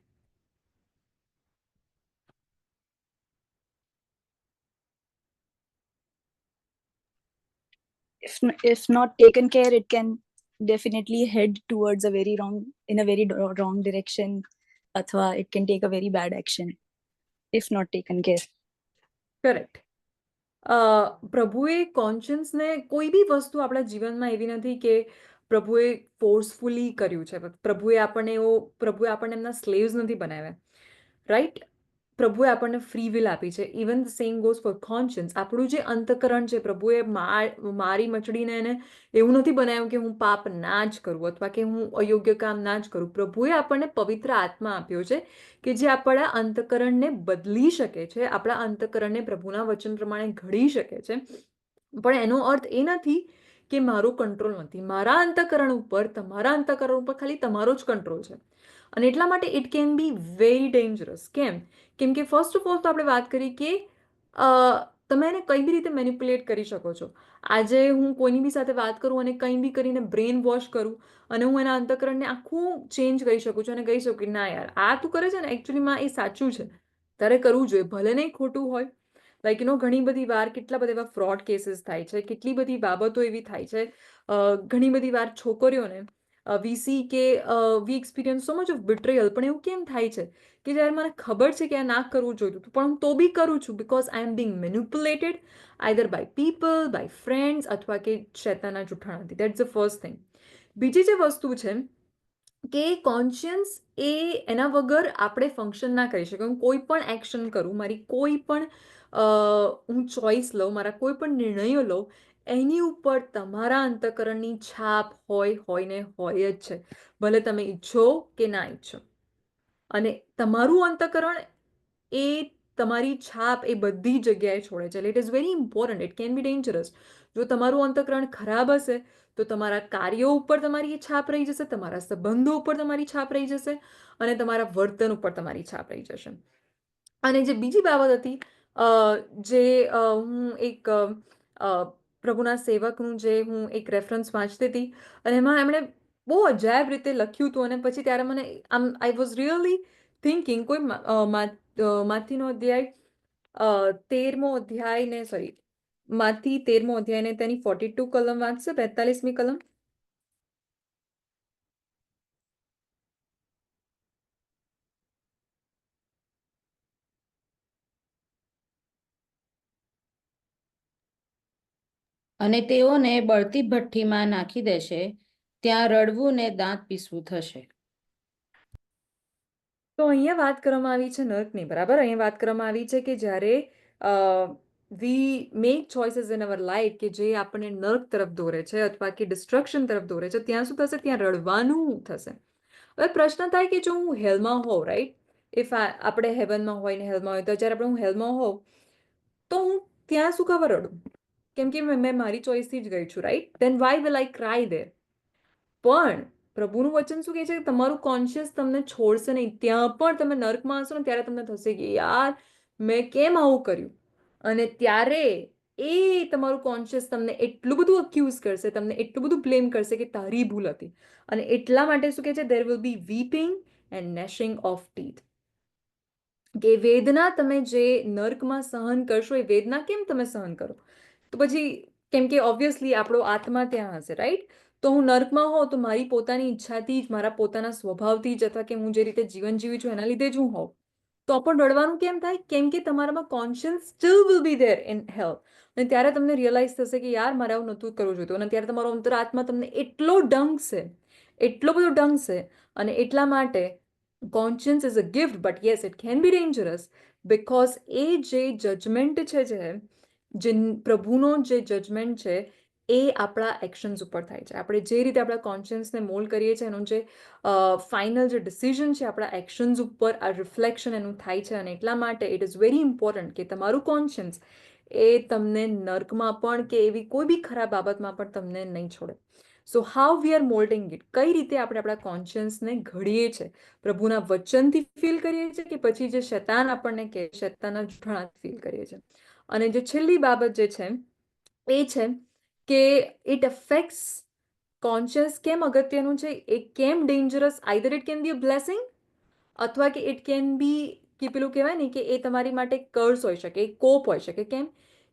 if not taken care, it can definitely head towards a very wrong in a very wrong direction, athwa it can take a very bad action if not taken care. Correct. પ્રભુએ કોન્શિયન્સને કોઈ બી વસ્તુ આપણા જીવનમાં એવી નથી કે પ્રભુએ forcefully કર્યું છે. પ્રભુએ આપણને એમના સ્લેવ્સ નથી બનાવ્યા, રાઈટ? પ્રભુએ આપણને ફ્રી વિલ આપી છે. Even the same goes for conscience. આપણું જે અંતઃકરણ છે, પ્રભુએ મારી મચડીને એને એવું નથી બનાવ્યું કે હું પાપ ના જ કરું અથવા કે હું અયોગ્ય કામ ના જ કરું. પ્રભુએ આપણને પવિત્ર આત્મા આપ્યો છે કે જે આપણા અંતઃકરણને બદલી શકે છે, આપણા અંતઃકરણને પ્રભુના વચન પ્રમાણે ઘડી શકે છે. પણ એનો અર્થ એ નથી કે મારો કંટ્રોલ નથી. મારા અંતઃકરણ ઉપર, તમારા અંતઃકરણ ઉપર ખાલી તમારો જ કંટ્રોલ છે. અને એટલા માટે it can be very dangerous. કેમ કે ફર્સ્ટ ઓફ ઓલ તો આપણે વાત કરી કે તમે એને કઈ બી રીતે મેનિપ્યુલેટ કરી શકો છો. આજે હું કોઈની બી સાથે વાત કરું અને કંઈ બી કરીને બ્રેન વોશ કરું અને હું એના અંતઃકરણને આખું ચેન્જ કરી શકું છું અને કહી શકું કે ના યાર, આ તું કરે છે ને એકચ્યુઅલીમાં એ સાચું છે, તારે કરવું જોઈએ, ભલે નહીં ખોટું હોય. લાઈક ઘણી બધી વાર કેટલા બધા એવા ફ્રોડ કેસીસ થાય છે, કેટલી બધી બાબતો એવી થાય છે. ઘણી બધી વાર છોકરીઓને વી સી કે વી એક્સપિરિયન્સ સો મચ ઓફ બિટ્રેયલ. પણ એવું કેમ થાય છે કે જ્યારે મને ખબર છે કે આ ના કરવું જોઈતું હતું, પણ હું તો બી કરું છું, because I am being manipulated either by people, by friends, અથવા કે શેતાના જૂઠાણાથી. That's the first thing. બીજી જે વસ્તુ છે કે કોન્શિયન્સ એ એના વગર આપણે ફંક્શન ના કરી શકીએ. હું કોઈ પણ એક્શન કરું, મારી કોઈ પણ હું ચોઈસ લઉં, મારા કોઈ પણ નિર્ણયો લઉં, એની ઉપર તમારા અંતઃકરણની છાપ હોય ને હોય જ છે, ભલે તમે ઈચ્છો કે ના ઈચ્છો. અને તમારું અંતઃકરણ એ તમારી છાપ એ બધી જગ્યાએ છોડે છે. એટલે it is very important. It can be dangerous. જો તમારું અંતઃકરણ ખરાબ હશે તો તમારા કાર્યો ઉપર તમારી એ છાપ રહી જશે, તમારા સંબંધો ઉપર તમારી છાપ રહી જશે અને તમારા વર્તન ઉપર તમારી છાપ રહી જશે. અને જે બીજી બાબત હતી, જે હું એક પ્રભુના સેવકનું જે હું એક રેફરન્સ વાંચતી હતી અને એમાં એમણે બહુ અજાયબ રીતે લખ્યું હતું. અને પછી ત્યારે મને આઈ વોઝ રિયલી થિંકિંગ, કોઈ માથીનો અધ્યાય 13મો અધ્યાય ને સોરી માંથી 13મો અધ્યાય ને તેની 42 કલમ વાંચશે, 45મી કલમ. અને તેઓને બળતી ભઠ્ઠીમાં નાખી દેશે, ત્યાં રડવું ને દાંત પીસવું થશે. તો અહીંયા વાત કરવામાં આવી છે નર્કની, બરાબર? અહીંયા વાત કરવામાં આવી છે કે જ્યારે we make choices in our life કે જે આપણને નર્ક તરફ દોરે છે અથવા કે ડિસ્ટ્રક્શન તરફ દોરે છે, ત્યાં શું થશે? ત્યાં રડવાનું થશે. હવે પ્રશ્ન થાય કે જો હું હેલમાં હોઉં, રાઈટ? ઇફ આપણે હેવનમાં હોય ને હેલમાં હોય, તો જ્યારે હું હેલમાં હોઉં તો હું ત્યાં શું ખબર રડું? કેમ કે મેં મારી ચોઈસથી જ ગઈ છું, right? Then why will I cry there? પણ પ્રભુનું વચન શું કહે છે? તમારું કોન્શિયસ તમને છોડશે નહીં. ત્યાં પણ તમે નર્કમાં હશો ને ત્યારે તમને થશે કે યાર મેં કેમ આવું કર્યું. અને ત્યારે એ તમારું કોન્શિયસ તમને એટલું બધું અક્યુઝ કરશે, તમને એટલું બધું બ્લેમ કરશે કે તારી ભૂલ હતી. અને એટલા માટે શું કહે છે? There will be weeping and gnashing of teeth. કે વેદના તમે જે નર્કમાં સહન કરશો, એ વેદના કેમ તમે સહન કરો? તો પછી કેમ કે ઓબ્વિયસલી આપણો આત્મા ત્યાં હશે, રાઈટ? તો હું નર્કમાં હોઉં તો મારી પોતાની ઈચ્છાથી જ, મારા પોતાના સ્વભાવથી જ, અથવા કે હું જે રીતે જીવન જીવી છું એના લીધે જ હું હોઉં. તો પણ રડવાનું કેમ થાય? કેમ કે તમારામાં conscious still will be there in hell. અને ત્યારે તમને રિયલાઇઝ થશે કે યાર મારે આવું નહોતું કરવું જોઈતું. અને ત્યારે તમારો અંતરાત્મા તમને એટલો ડંકશે, એટલો બધો ડંકશે. અને એટલા માટે conscience is a gift, but yes it can be dangerous, because એ જે જજમેન્ટ છે, જે પ્રભુનો જે જજમેન્ટ છે, એ આપણા એક્શન્સ ઉપર થાય છે. આપણે જે રીતે આપણા કોન્શિયન્સને મોલ્ડ કરીએ છીએ, એનું જે ફાઇનલ જે ડિસિઝન છે, આપણા એક્શન્સ ઉપર આ રિફ્લેક્શન એનું થાય છે. અને એટલા માટે ઇટ ઇઝ વેરી ઇમ્પોર્ટન્ટ કે તમારું કોન્શિયન્સ એ તમને નર્કમાં પણ કે એવી કોઈ બી ખરાબ બાબતમાં પણ તમને નહીં છોડે. So how we are moulding it, કઈ રીતે આપણે આપણા કોન્શિયન્સને ઘડીએ છીએ? પ્રભુના વચનથી ફીલ કરીએ છીએ કે પછી જે શૈતાન આપણને કહે, શૈતાનના જૂઠાણાથી ફીલ કરીએ છીએ? અને જે છેલ્લી બાબત જે છે એ છે કે ઇટ અફેક્ટ્સ કોન્શિયસ કેમ અગત્યનું છે, એ કેમ dangerous? Either it can B a blessing, અથવા કે ઇટ કેન બી કે પેલું કહેવાય ને કે એ તમારી માટે કર્સ હોઈ શકે, કોપ હોઈ શકે.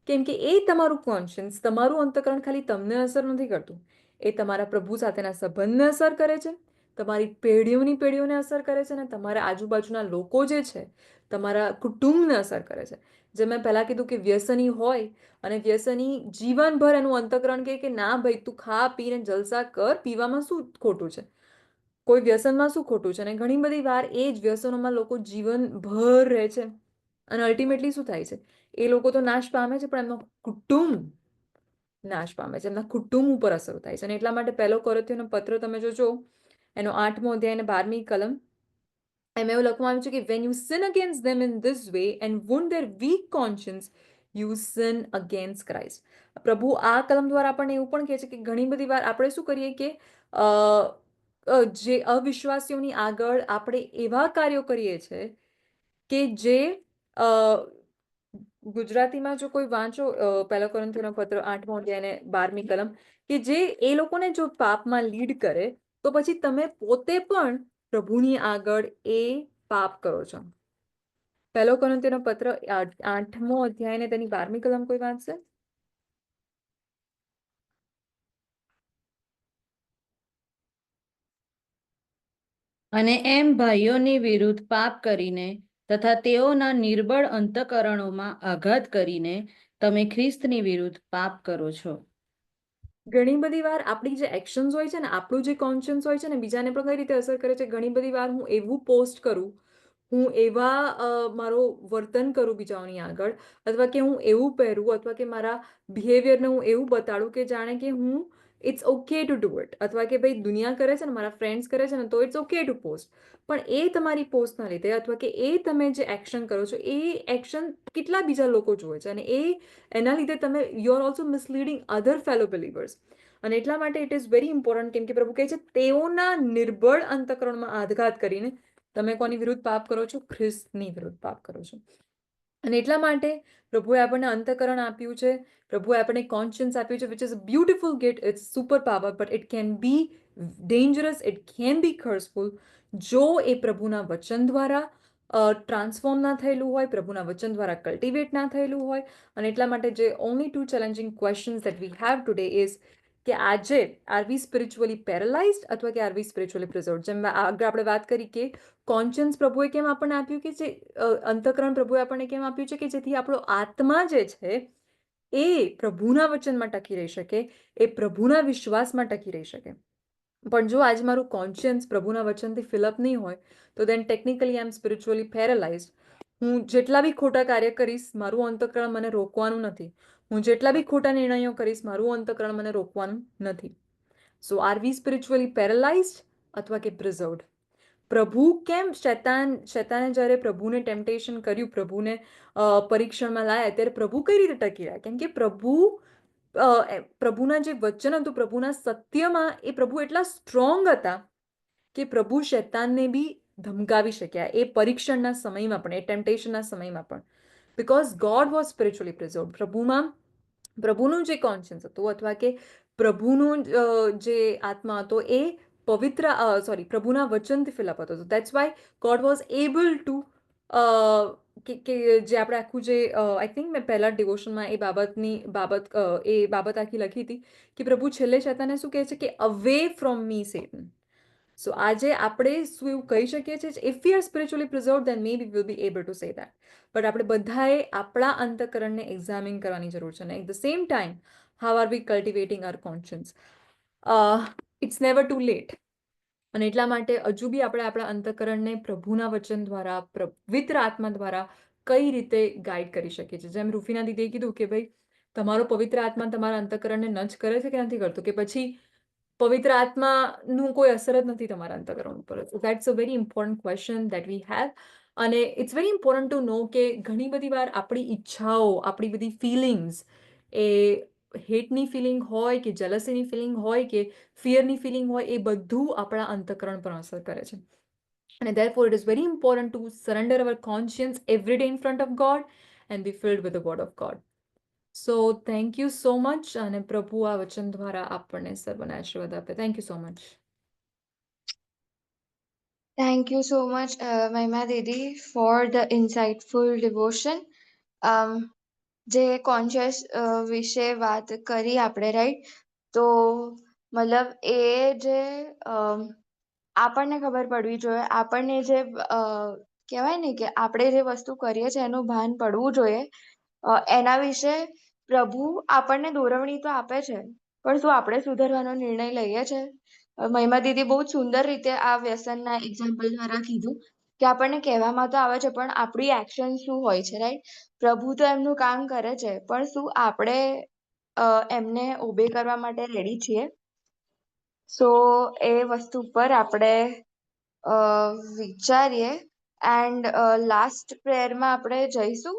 કેમ કે એ તમારું કોન્શિયન્સ, તમારું અંતકરણ ખાલી તમને અસર નથી કરતું, એ તમારા પ્રભુ સાથેના સંબંધને અસર કરે છે, તમારી પેઢીઓની પેઢીઓને અસર કરે છે, અને તમારા આજુબાજુના લોકો જે છે, તમારા કુટુંબને અસર કરે છે. જે મેં પહેલાં કીધું કે વ્યસની હોય અને વ્યસની જીવનભર એનું અંતકરણ કે ના ભાઈ તું ખા પીને જલસા કર, પીવામાં શું ખોટું છે, કોઈ વ્યસનમાં શું ખોટું છે? અને ઘણી બધી વાર એ જ વ્યસનોમાં લોકો જીવનભર રહે છે. અને અલ્ટિમેટલી શું થાય છે? એ લોકો તો નાશ પામે છે, પણ એમનો કુટુંબ નાશ પામે છે, એમના કુટુંબ ઉપર અસર થાય છે. અને એટલા માટે પહેલો કોરિન્થીયોનો પત્ર તમે જોજો, એનો 8મો અધ્યાય અને 12મી કલમ, એમ એવું લખવામાં આવ્યું છે કે when you sin against them in this way and wound their weak conscience, you sin against Christ. પ્રભુ આ કલમ દ્વારા આપણને એવું પણ કહે છે કે ઘણી બધી વાર આપણે શું કરીએ કે જે અવિશ્વાસીઓની આગળ આપણે એવા કાર્યો કરીએ છીએ કે જે ગુજરાતીમાં જો કોઈ વાંચો પહેલો કોરિન્થીયોનો પત્ર 8મો અધ્યાય અને 12મી કલમ, કે જે એ લોકોને જો પાપમાં લીડ કરે, તો પછી તમે પોતે પણ પ્રભુની આગળ એ પાપ કરો છો. પહેલો કોરિન્થીયોનો પત્ર 8મો અધ્યાય ને તેની 12મી કલમ કોઈ વાંચશે? અને એમ ભાઈઓની વિરુદ્ધ પાપ કરીને તથા તેઓના નિર્બળ અંતકરણોમાં આઘાત કરીને તમે ખ્રિસ્તની વિરુદ્ધ પાપ કરો છો. ઘણી બધી વાર આપણી જે એક્શન્સ હોય છે ને, આપણું જે કોન્શિયન્સ હોય છે ને, બીજાને પણ કઈ રીતે અસર કરે છે. ઘણી બધી વાર હું એવું પોસ્ટ કરું, હું એવા મારો વર્તન કરું બીજાઓની આગળ, અથવા કે હું એવું પહેરું, અથવા કે મારા બિહેવિયરને હું એવું બતાડું કે જાણે કે હું it's okay to do it, અથવા કે ભાઈ દુનિયા કરે છે ને, મારા ફ્રેન્ડ્સ કરે છે ને, તો ઇટ્સ ઓકે ટુ પોસ્ટ. પણ એ તમારી પોસ્ટના લીધે, અથવા કે એ તમે જે એક્શન કરો છો, એ એક્શન કેટલા બીજા લોકો જુએ છે, અને એના લીધે તમે you are also misleading other fellow believers. અને એટલા માટે ઇટ ઇઝ વેરી ઇમ્પોર્ટન્ટ, કેમ કે પ્રભુ કહે છે તેઓના નિર્બળ અંતકરણમાં આઘાત કરીને તમે કોની વિરુદ્ધ પાપ કરો છો? ખ્રિસ્તની વિરુદ્ધ પાપ કરો છો. અને એટલા માટે પ્રભુએ આપણને અંતકરણ આપ્યું છે, પ્રભુએ આપણને કોન્શિયન્સ આપ્યું છે, which is a beautiful gift. It's super power, but it can be dangerous, it can be curseful, જો એ પ્રભુના વચન દ્વારા ટ્રાન્સફોર્મ ના થયેલું હોય, પ્રભુના વચન દ્વારા કલ્ટિવેટ ના થયેલું હોય. અને એટલા માટે જે only 2 challenging questions that we have today is કે આજે આર વી સ્પિરિચ્યુઅલી પેરાલાઇઝડ, અથવા કે આર વી સ્પિરિચ્યુઅલી પ્રિઝર્વડ? જેમ આગળ આપણે વાત કરી કે કોન્શિયન્સ પ્રભુએ કેમ આપણને આપ્યું, કે જે અંતકરણ પ્રભુએ આપણને કેમ આપ્યું છે, કે જેથી આપણો આત્મા જે છે એ પ્રભુના વચનમાં ટકી રહી શકે, એ પ્રભુના વિશ્વાસમાં ટકી રહી શકે. પણ જો આજે મારું કોન્શિયન્સ પ્રભુના વચનથી ફિલઅપ નહીં હોય, તો દેન ટેકનિકલી આઈ એમ સ્પિરિચ્યુઅલી પેરાલાઇઝડ. હું જેટલા બી ખોટા કાર્ય કરીશ, મારું અંતકરણ મને રોકવાનું નથી. હું જેટલા બી ખોટા નિર્ણયો કરીશ, મારું અંતકરણ મને રોકવાનું નથી. સો આર વી સ્પિરિચ્યુઅલી પેરાલાઇઝડ, અથવા કે પ્રિઝર્વડ? પ્રભુ કેમ શૈતાને જ્યારે પ્રભુને ટેમ્પટેશન કર્યું, પ્રભુને પરીક્ષણમાં લાયા, ત્યારે પ્રભુ કઈ રીતે ટકી રહ્યા? કેમ કે પ્રભુના જે વચન હતું, પ્રભુના સત્યમાં એ પ્રભુ એટલા સ્ટ્રોંગ હતા કે પ્રભુ શૈતાનને બી ધમકાવી શક્યા એ પરીક્ષણના સમયમાં પણ, એ ટેમ્પટેશનના સમયમાં પણ, બિકોઝ ગોડ વોઝ સ્પિરિચ્યુઅલી પ્રિઝર્વડ. પ્રભુનું જે કોન્શિયન્સ હતું, અથવા કે પ્રભુનું જે આત્મા હતો, એ પ્રભુના વચનથી ફિલઅપ હતો. That's why God was able to કે જે આપણે આખું જે આઈ થિંક મેં પહેલા ડિવોશનમાં એ બાબત આખી લખી હતી, કે પ્રભુ છેલ્લે શૈતાને શું કહે છે કે અવે ફ્રોમ મી સેટન, સો આજે આપણે શું એવું કહી શકીએ છીએ, if we are spiritually preserve then may be will be able to say that. But આપણે બધાએ આપણા અંતઃકરણને એક્ઝામિન કરવાની જરૂર છે. અને at the same time how are we cultivating our conscience. It's never too late. અને એટલા માટે હજુ બી આપણે આપણા અંતઃકરણને પ્રભુના વચન દ્વારા, પવિત્ર આત્મા દ્વારા કઈ રીતે ગાઈડ કરી શકીએ છીએ. જેમ રૂફીના દીદીએ કીધું કે ભાઈ તમારો પવિત્ર આત્મા તમારા અંતઃકરણને નચ કરે છે કે નથી કરતો, કે પછી પવિત્ર આત્માનું કોઈ અસર જ નથી તમારા અંતઃકરણ ઉપર. સો that's a very important question that we have. અને it's very important to know કે ઘણી બધી વાર આપણી ઈચ્છાઓ, આપણી બધી ફિલિંગ્સ, એ હેટની ફિલિંગ હોય કે જેલસીની ફિલિંગ હોય કે ફિયરની ફિલિંગ હોય, એ બધું આપણા અંતઃકરણ પર અસર કરે છે. અને therefore it is very important to surrender our conscience every day in front of God and be filled with the word of God. So thank you so much. અને પ્રભુ આ વચન દ્વારા આપણને સર્વને આશીર્વાદ આપે. Thank you so much. Thank you so much, Mahima Didi, for the insightful devotion. જે કોન્શિયસ વિશે વાત કરી આપણે, રાઈટ? તો મતલબ એ જે આપણને ખબર પડવી જોઈએ, આપણને જે કહેવાય ને કે આપણે જે વસ્તુ કરીએ છીએ એનું ભાન પડવું જોઈએ. એના વિશે પ્રભુ આપણને દોરવણી તો આપે છે, પણ શું આપણે સુધારવાનો નિર્ણય લઈએ છીએ? મહિમા દીદી બહુ જ સુંદર રીતે આ વ્યસનના એક્ઝામ્પલ દ્વારા કીધું કે આપણને કહેવામાં તો આવે છે, પણ આપણી એક્શન શું હોય છે, રાઈટ? પ્રભુ તો એમનું કામ કરે છે, પણ શું આપણે એમને ઓબે કરવા માટે રેડી છીએ? સો એ વસ્તુ પર આપણે વિચારીએ. એન્ડ લાસ્ટ પ્રેયરમાં આપણે જઈશું.